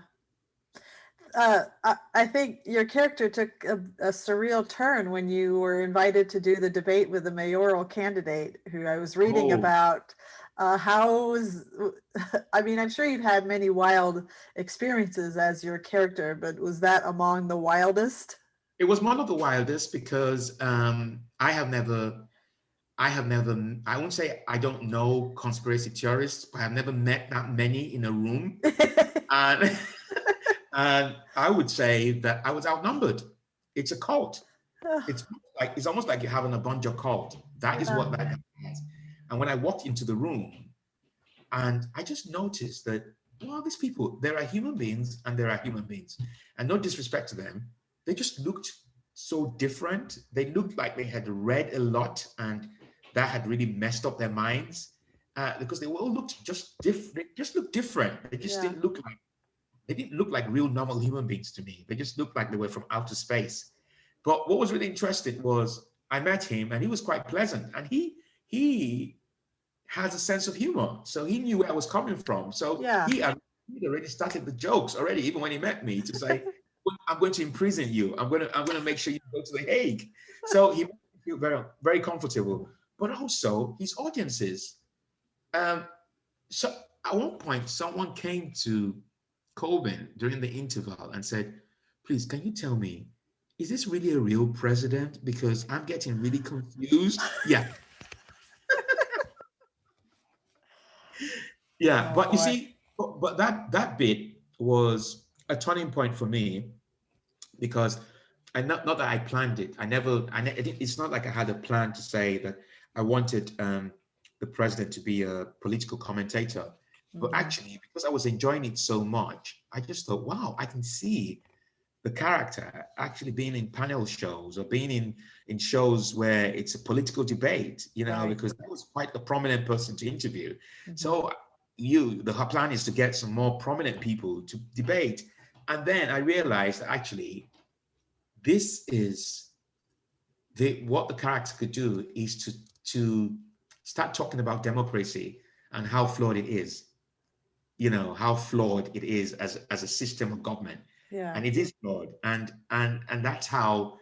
[SPEAKER 1] I think your character took a surreal turn when you were invited to do the debate with the mayoral candidate, who I was reading about. I'm sure you've had many wild experiences as your character, but was that among the wildest?
[SPEAKER 2] It was one of the wildest because I won't say I don't know conspiracy theorists, but I've never met that many in a room. And I would say that I was outnumbered. It's a cult. It's almost like you're having a Obonjo cult. That is what that guy has. And when I walked into the room, and I just noticed that, well, these people, there are human beings and there are human beings. And no disrespect to them, they just looked so different. They looked like they had read a lot, and that had really messed up their minds, because they all looked just different. They just looked different. They just didn't look like real normal human beings to me. They just looked like they were from outer space. But what was really interesting was I met him, and he was quite pleasant, and he has a sense of humor. So he knew where I was coming from. So he already started the jokes already, even when he met me, to say, I'm going to imprison you. I'm going to make sure you go to The Hague. So he made me feel very, very comfortable. But also his audiences. So at one point, someone came to Coben during the interval and said, please, can you tell me, is this really a real president? Because I'm getting really confused. Yeah. Yeah. But you see, but that bit was a turning point for me, because not that I planned it. It's not like I had a plan to say that I wanted the president to be a political commentator. But actually, because I was enjoying it so much, I just thought, wow, I can see the character actually being in panel shows or being in shows where it's a political debate, because that was quite a prominent person to interview. So the plan is to get some more prominent people to debate. And then I realized that actually, this is what the character could do, is to start talking about democracy and how flawed it is. How flawed it is as a system of government. And it is flawed. And that's how,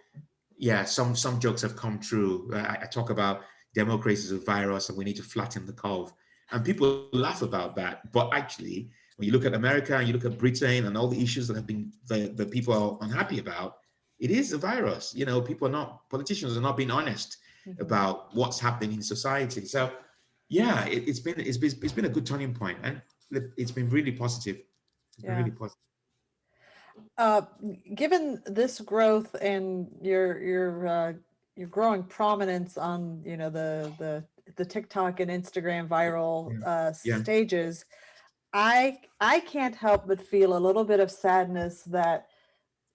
[SPEAKER 2] some jokes have come true. I talk about democracy as a virus and we need to flatten the curve. And people laugh about that. But actually, when you look at America and you look at Britain and all the issues that have been the people are unhappy about, it is a virus. Politicians are not being honest about what's happening in society. So it's been a good turning point, and it's been really positive. It's been really positive.
[SPEAKER 1] Given this growth and your growing prominence on the TikTok and Instagram viral stages, I can't help but feel a little bit of sadness that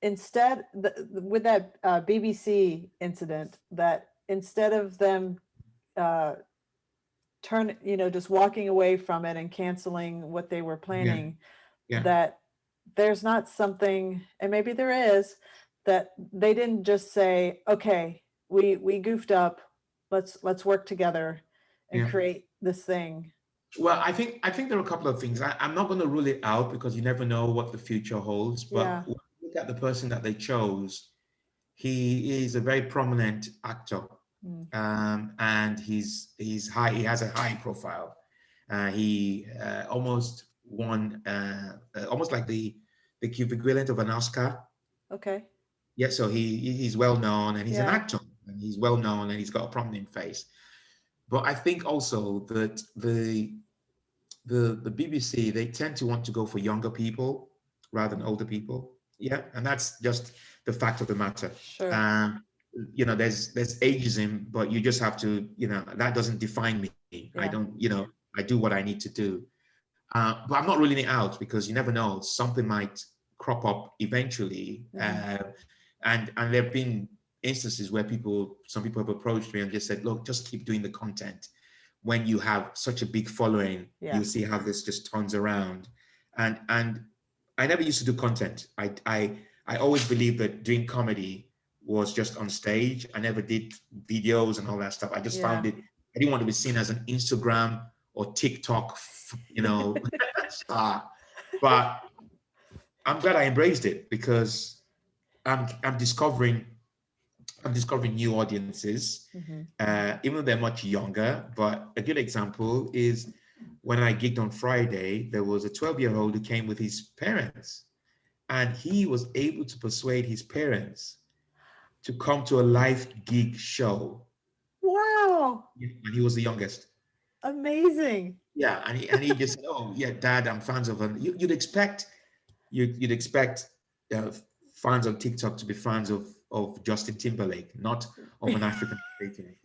[SPEAKER 1] instead with that BBC incident, that instead of them just walking away from it and canceling what they were planning, that there's not something, and maybe there is, that they didn't just say, okay, we goofed up, let's work together and
[SPEAKER 2] Yeah.
[SPEAKER 1] create this thing.
[SPEAKER 2] Well, I think there are a couple of things. I'm not going to rule it out because you never know what the future holds.
[SPEAKER 1] Yeah.
[SPEAKER 2] But when you look at the person that they chose, he is a very prominent actor,
[SPEAKER 1] Mm.
[SPEAKER 2] and he's high. He has a high profile. He almost won, almost like the equivalent of an Oscar.
[SPEAKER 1] Okay.
[SPEAKER 2] Yeah, so he's well known, and he's an
[SPEAKER 1] Yeah.
[SPEAKER 2] actor, and he's well known, and he's got a prominent face. But I think also that the BBC, they tend to want to go for younger people rather than older people. Yeah, and that's just the fact of the matter.
[SPEAKER 1] Sure.
[SPEAKER 2] There's ageism, but you just have to, that doesn't define me. I
[SPEAKER 1] Yeah.
[SPEAKER 2] don't, I do what I need to do. But I'm not ruling it out because you never know, something might crop up eventually. And there have been instances where some people have approached me and just said, look, just keep doing the content. When you have such a big following,
[SPEAKER 1] Yeah.
[SPEAKER 2] you'll see how this just turns around. And I never used to do content. I always believed that doing comedy was just on stage. I never did videos and all that stuff. I just found it, I didn't want to be seen as an Instagram or TikTok, star. But I'm glad I embraced it because I'm discovering new audiences, even though they're much younger. But a good example is when I gigged on Friday, there was a 12-year-old who came with his parents, and he was able to persuade his parents to come to a live gig show.
[SPEAKER 1] Wow.
[SPEAKER 2] And he was the youngest.
[SPEAKER 1] Amazing.
[SPEAKER 2] Yeah, and he just said, "Oh, yeah, Dad, I'm fans of him." You'd expect fans on TikTok to be fans of Justin Timberlake, not of an African American.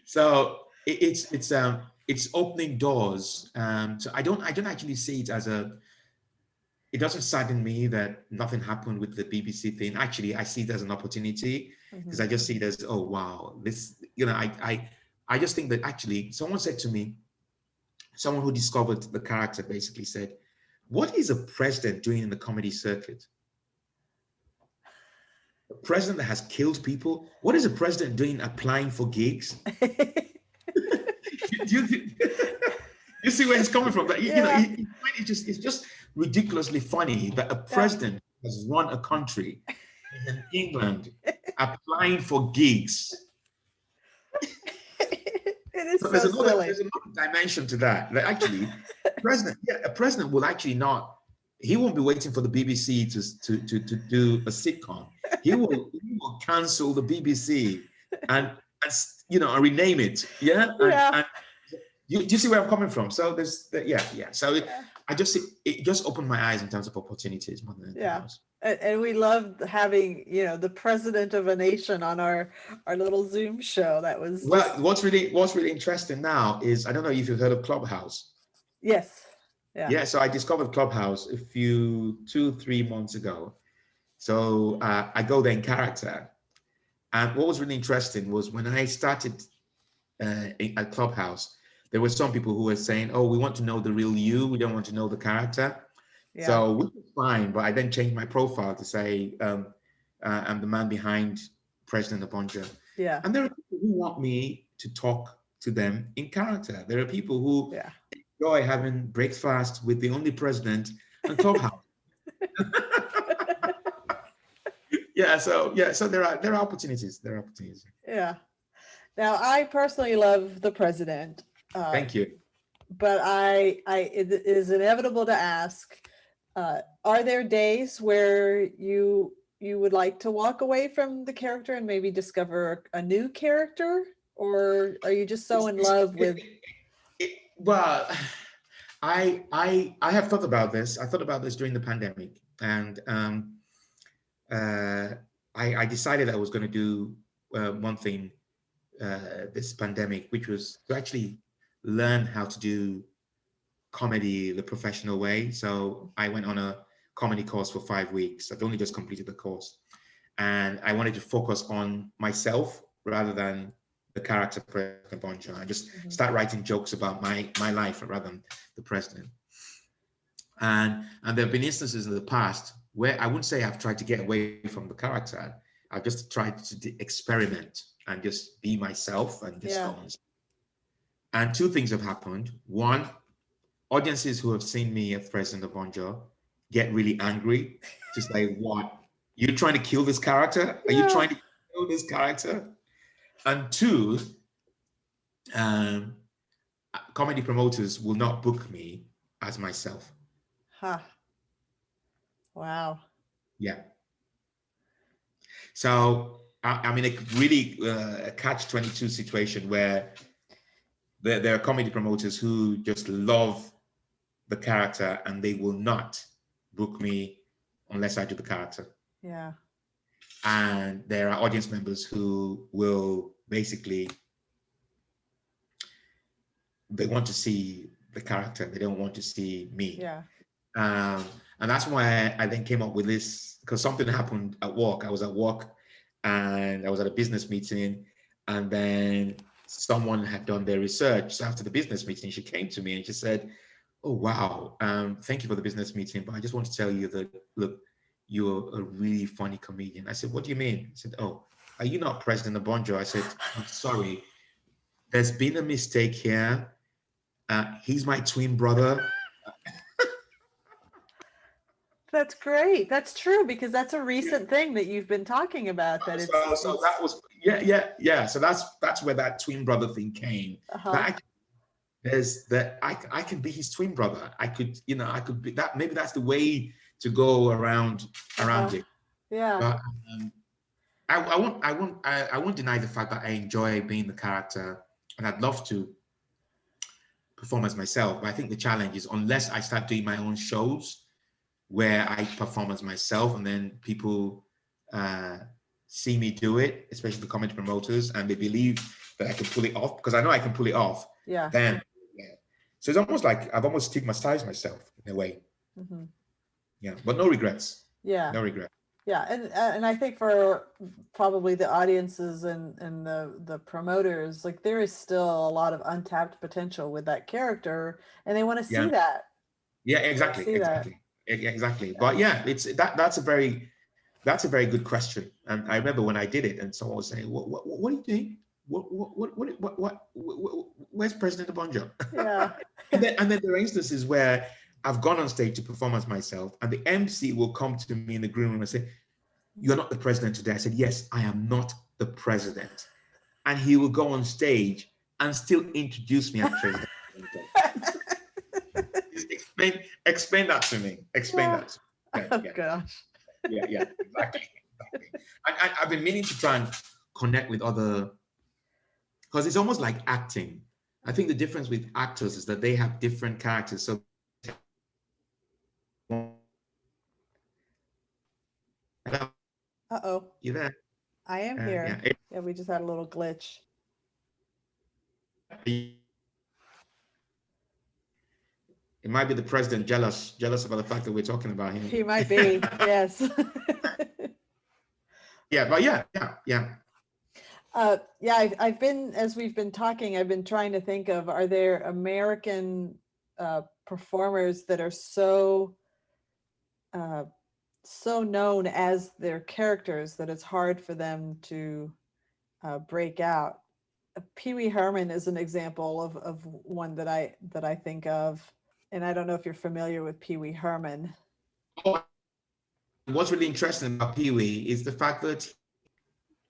[SPEAKER 2] So it's opening doors. So I don't actually see it as it doesn't sadden me that nothing happened with the BBC thing. Actually, I see it as an opportunity because I just see it as, oh wow, this, I just think that actually someone said to me, someone who discovered the character basically said, what is a president doing in the comedy circuit? A president that has killed people? What is a president doing applying for gigs? You see where he's coming from? That it's just ridiculously funny that a president has run a country in England applying for gigs.
[SPEAKER 1] It is
[SPEAKER 2] But
[SPEAKER 1] there's
[SPEAKER 2] another dimension to that. Like actually, a president will actually not. He won't be waiting for the BBC to do a sitcom. He will cancel the BBC and rename it. Yeah. And you see where I'm coming from? So So it just opened my eyes in terms of opportunities more than anything else.
[SPEAKER 1] And we love having, the president of a nation on our little Zoom show. That was
[SPEAKER 2] what's really interesting now is, I don't know if you've heard of Clubhouse.
[SPEAKER 1] Yes.
[SPEAKER 2] Yeah. So I discovered Clubhouse 2-3 months ago. So I go there in character. And what was really interesting was when I started at Clubhouse, there were some people who were saying, oh, we want to know the real you. We don't want to know the character. Yeah. So which is fine, but I then changed my profile to say I'm the man behind President Obonjo.
[SPEAKER 1] Yeah.
[SPEAKER 2] And there are people who want me to talk to them in character. There are people who enjoy having breakfast with the only president and Clubhouse. So there are opportunities.
[SPEAKER 1] Yeah. Now I personally love the president.
[SPEAKER 2] Thank you.
[SPEAKER 1] But it is inevitable to ask, are there days where you would like to walk away from the character and maybe discover a new character, or are you just so in love with?
[SPEAKER 2] Well, I have thought about this. I thought about this during the pandemic, and I decided I was going to do one thing this pandemic, which was to actually learn how to do comedy the professional way. So I went on a comedy course for 5 weeks. I'd only just completed the course, and I wanted to focus on myself rather than the character President Obonjo. I just start writing jokes about my life rather than the president. And there have been instances in the past where I wouldn't say I've tried to get away from the character. I've just tried to experiment and just be myself and just go on. And two things have happened. One, audiences who have seen me as President Obonjo get really angry to say, what? You're trying to kill this character? Are you trying to kill this character? And two, comedy promoters will not book me as myself.
[SPEAKER 1] Huh. Wow.
[SPEAKER 2] Yeah. So I'm in a really catch-22 situation where there are comedy promoters who just love the character and they will not book me unless I do the character.
[SPEAKER 1] Yeah.
[SPEAKER 2] And there are audience members who will basically, they want to see the character. They don't want to see me.
[SPEAKER 1] Yeah.
[SPEAKER 2] And that's why I then came up with this, because something happened at work. I was at work and I was at a business meeting, and then someone had done their research. So after the business meeting, she came to me and she said, oh, wow, thank you for the business meeting, but I just want to tell you that, look, you're a really funny comedian. I said, what do you mean? I said, oh, are you not President Obonjo? I said, I'm sorry, there's been a mistake here. He's my twin brother.
[SPEAKER 1] That's great. That's true, because that's a recent thing that you've been talking about. That
[SPEAKER 2] so that was So that's where that twin brother thing came. That I can be his twin brother. I could be that. Maybe that's the way to go around it.
[SPEAKER 1] Yeah.
[SPEAKER 2] But I won't deny the fact that I enjoy being the character, and I'd love to perform as myself. But I think the challenge is, unless I start doing my own shows where I perform as myself, and then people see me do it, especially the comedy promoters, and they believe that I can pull it off, because I know I can pull it off.
[SPEAKER 1] Yeah.
[SPEAKER 2] Then, so it's almost like I've almost stigmatized myself in a way.
[SPEAKER 1] Mm-hmm.
[SPEAKER 2] Yeah, but no regrets.
[SPEAKER 1] Yeah.
[SPEAKER 2] No regret.
[SPEAKER 1] Yeah, and I think for probably the audiences and the promoters, like, there is still a lot of untapped potential with that character, and they want to see that.
[SPEAKER 2] Yeah, exactly. But yeah, that's a very good question. And I remember when I did it, and someone was saying, "What are you doing? What? Where's President Obonjo?"
[SPEAKER 1] Yeah.
[SPEAKER 2] and then there are instances where I've gone on stage to perform as myself, and the MC will come to me in the green room and say, "You're not the president today." I said, "Yes, I am not the president." And he will go on stage and still introduce me as president. Explain that to me. Explain that.
[SPEAKER 1] Gosh.
[SPEAKER 2] Yeah, exactly. I've been meaning to try and connect with other, because it's almost like acting. I think the difference with actors is that they have different characters. So
[SPEAKER 1] Uh-oh.
[SPEAKER 2] You there?
[SPEAKER 1] I am here. Yeah, we just had a little glitch.
[SPEAKER 2] It might be the president jealous about the fact that we're talking about him.
[SPEAKER 1] He might be, yes.
[SPEAKER 2] Yeah.
[SPEAKER 1] I've been, as we've been talking, I've been trying to think of, are there American performers that are so known as their characters that it's hard for them to break out? Pee Wee Herman is an example of one that I think of. And I don't know if you're familiar with Pee Wee Herman.
[SPEAKER 2] What's really interesting about Pee Wee is the fact that,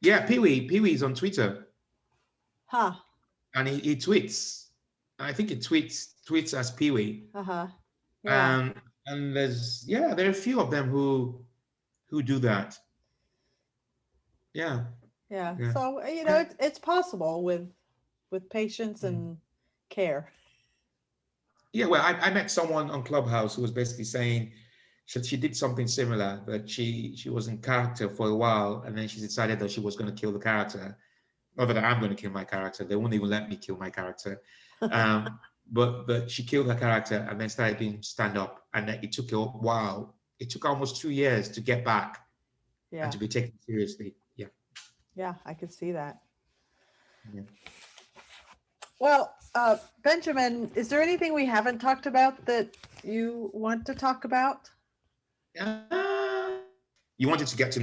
[SPEAKER 2] Pee Wee's on Twitter.
[SPEAKER 1] Huh.
[SPEAKER 2] And he tweets. I think he tweets as Pee Wee.
[SPEAKER 1] Uh-huh. Yeah.
[SPEAKER 2] And there are a few of them who do that. Yeah.
[SPEAKER 1] So, it's possible with patience and care.
[SPEAKER 2] Yeah, well, I met someone on Clubhouse who was basically saying she did something similar, that she was in character for a while, and then she decided that she was going to kill the character. Not that I'm going to kill my character. They won't even let me kill my character. But she killed her character and then started doing stand-up. And it took a while. It took almost 2 years to get back and to be taken seriously. Yeah.
[SPEAKER 1] Yeah, I could see that.
[SPEAKER 2] Yeah.
[SPEAKER 1] Well, Benjamin, is there anything we haven't talked about that you want to talk about?
[SPEAKER 2] you wanted to get to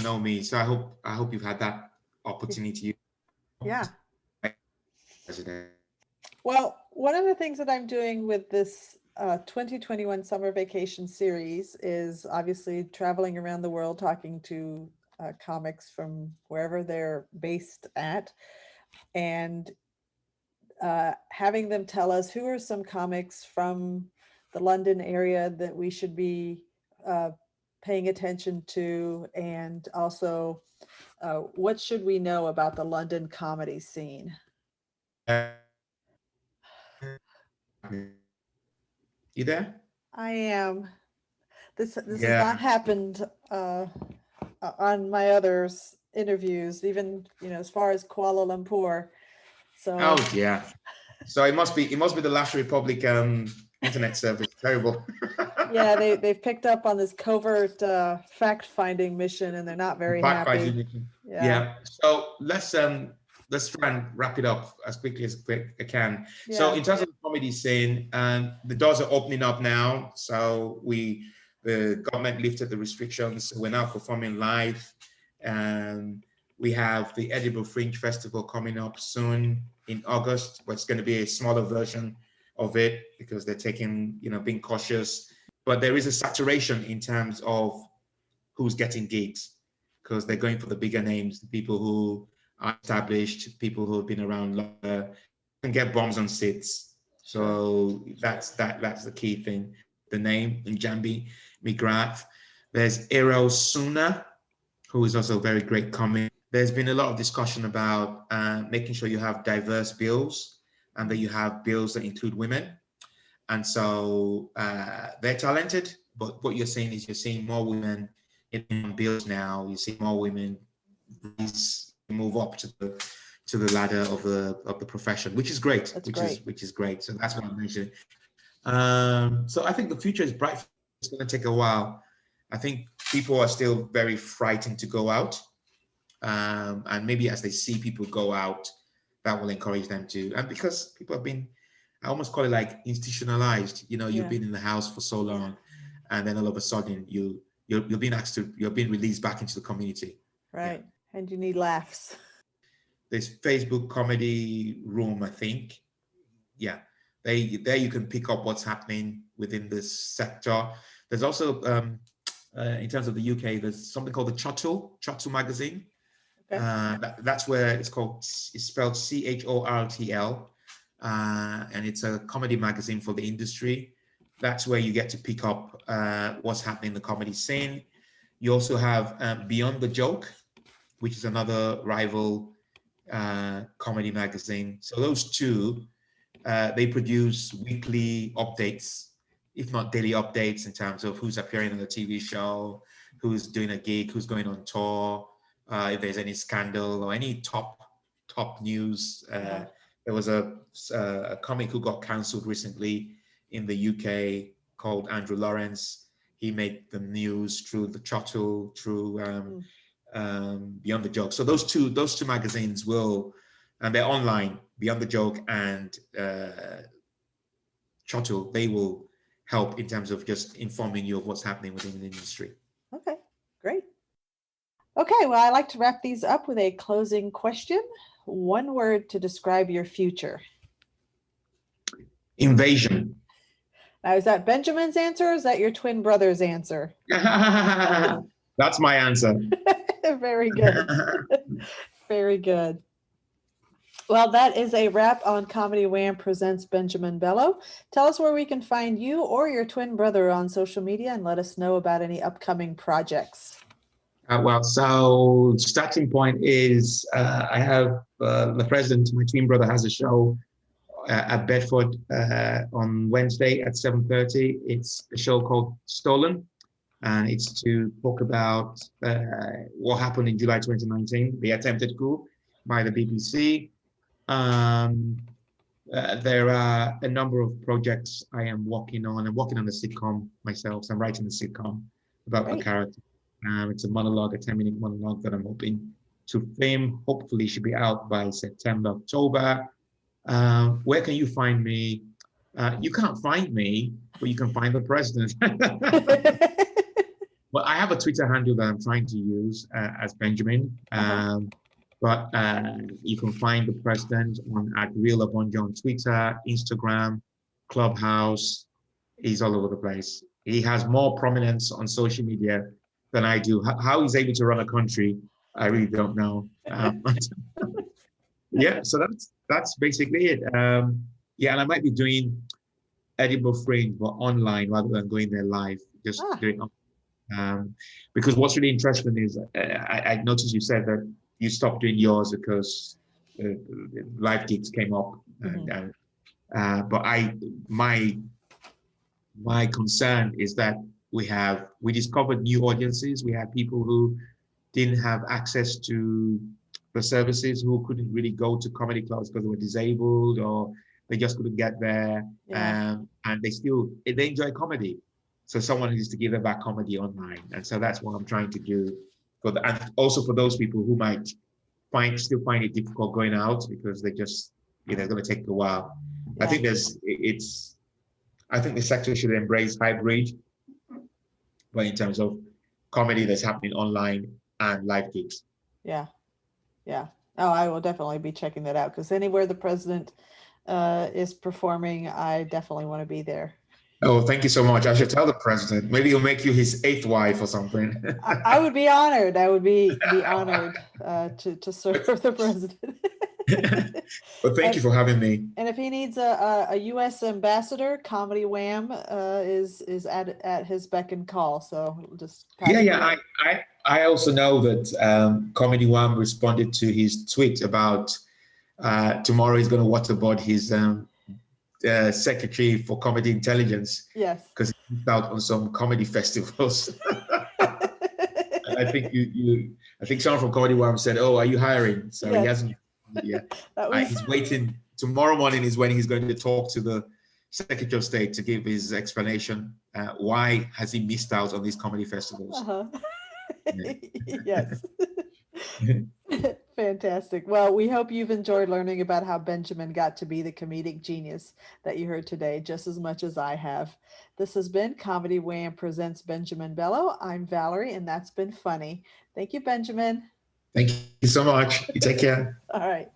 [SPEAKER 2] know me. So I hope you've had that opportunity.
[SPEAKER 1] Yeah.
[SPEAKER 2] President.
[SPEAKER 1] Well, one of the things that I'm doing with this 2021 summer vacation series is obviously traveling around the world, talking to comics from wherever they're based at, and having them tell us who are some comics from the London area that we should be paying attention to, and also what should we know about the London comedy scene.
[SPEAKER 2] You there?
[SPEAKER 1] I am. This has
[SPEAKER 2] Yeah.
[SPEAKER 1] not happened on my other interviews, even as far as Kuala Lumpur. So.
[SPEAKER 2] Oh yeah. So it must be the Last Republic internet service. Terrible.
[SPEAKER 1] Yeah, they've picked up on this covert fact-finding mission, and they're not very happy.
[SPEAKER 2] Yeah. So let's try and wrap it up as quickly as I can. Yeah. So in terms of the comedy scene, the doors are opening up now. So the government lifted the restrictions. We're now performing live. We have the Edinburg Fringe Festival coming up soon in August, but it's going to be a smaller version of it because they're taking, being cautious. But there is a saturation in terms of who's getting gigs because they're going for the bigger names, the people who are established, people who have been around longer, can get bombs on seats. So that's the key thing. The name in Njambi McGrath. There's Errol Suna, who is also a very great comic. There's been a lot of discussion about making sure you have diverse bills and that you have bills that include women. And so they're talented, but what you're seeing is you're seeing more women in bills now. You see more women move up to the ladder of the profession, which is great. Which is great. So that's what I'm mentioning. So I think the future is bright. It's going to take a while. I think people are still very frightened to go out. And maybe as they see people go out, that will encourage them to. And because people have been, I almost call it like institutionalized. You've been in the house for so long, and then all of a sudden you're being released back into the community.
[SPEAKER 1] Right, and you need laughs.
[SPEAKER 2] There's Facebook comedy room, I think. Yeah, there you can pick up what's happening within this sector. There's also in terms of the UK, there's something called the Chortle magazine. Okay. That's where it's spelled CHORTL, and it's a comedy magazine for the industry. That's where you get to pick up what's happening in the comedy scene. You also have Beyond the Joke, which is another rival comedy magazine. So those two, they produce weekly updates, if not daily updates, in terms of who's appearing on the TV show, who's doing a gig, who's going on tour, if there's any scandal or any top news. There was a comic who got cancelled recently in the UK called Andrew Lawrence. He made the news through the Chortle, through Beyond the Joke. So those two magazines and they're online, Beyond the Joke and Chortle, they will help in terms of just informing you of what's happening within the industry.
[SPEAKER 1] Okay, great. Okay, well, I like to wrap these up with a closing question. One word to describe your future.
[SPEAKER 2] Invasion.
[SPEAKER 1] Now, is that Benjamin's answer or is that your twin brother's answer?
[SPEAKER 2] That's my answer.
[SPEAKER 1] Very good. Very good. Well, that is a wrap on Comedy Wham presents Benjamin Bello. Tell us where we can find you or your twin brother on social media and let us know about any upcoming projects.
[SPEAKER 2] So starting point is I have the president, my twin brother, has a show at Bedford on Wednesday at 7:30. It's a show called Stolen, and it's to talk about what happened in July 2019, the attempted coup by the BBC. There are a number of projects I am working on. I'm working on a sitcom myself. So I'm writing a sitcom about my character. It's a monologue, a 10-minute monologue that I'm hoping to film. Hopefully should be out by September, October. Where can you find me? You can't find me, but you can find the president. But I have a Twitter handle that I'm trying to use as Benjamin. But you can find the president at Real Obonjo on Twitter, Instagram, Clubhouse. He's all over the place. He has more prominence on social media than I do. How he's able to run a country, I really don't know. Yeah, so that's basically it. Yeah, and I might be doing Edinburg Fringe, but online rather than going there live. Just doing because what's really interesting is I noticed you said that you stopped doing yours because live gigs came up, but my concern is that we discovered new audiences. We had people who didn't have access to the services, who couldn't really go to comedy clubs because they were disabled or they just couldn't get there, and they enjoy comedy. So someone needs to give them back comedy online, and so that's what I'm trying to do and also for those people who might still find it difficult going out because they just it's going to take a while. I think I think the sector should embrace hybrid, but in terms of comedy that's happening online and live gigs.
[SPEAKER 1] Yeah. Oh, I will definitely be checking that out because anywhere the president is performing, I definitely want to be there.
[SPEAKER 2] Oh, thank you so much. I should tell the president. Maybe he'll make you his 8th wife or something.
[SPEAKER 1] I would be honored. I would be honored to serve the president.
[SPEAKER 2] Well, thank you for having me.
[SPEAKER 1] And if he needs a U.S. ambassador, Comedy Wham is at his beck and call. So just
[SPEAKER 2] I also know that Comedy Wham responded to his tweet about tomorrow he's going to waterboard his secretary for comedy intelligence.
[SPEAKER 1] Yes,
[SPEAKER 2] because he missed out on some comedy festivals. And I think someone from Comedy Wham said, "Oh, are you hiring?" So yes. He hasn't. Yeah, he's waiting. Tomorrow morning is when he's going to talk to the Secretary of State to give his explanation. Why has he missed out on these comedy festivals?
[SPEAKER 1] Yes. Fantastic. Well, we hope you've enjoyed learning about how Benjamin got to be the comedic genius that you heard today, just as much as I have. This has been Comedy Wham Presents Benjamin Bello. I'm Valerie, and that's been funny. Thank you, Benjamin.
[SPEAKER 2] Thank you so much. You take care.
[SPEAKER 1] All right.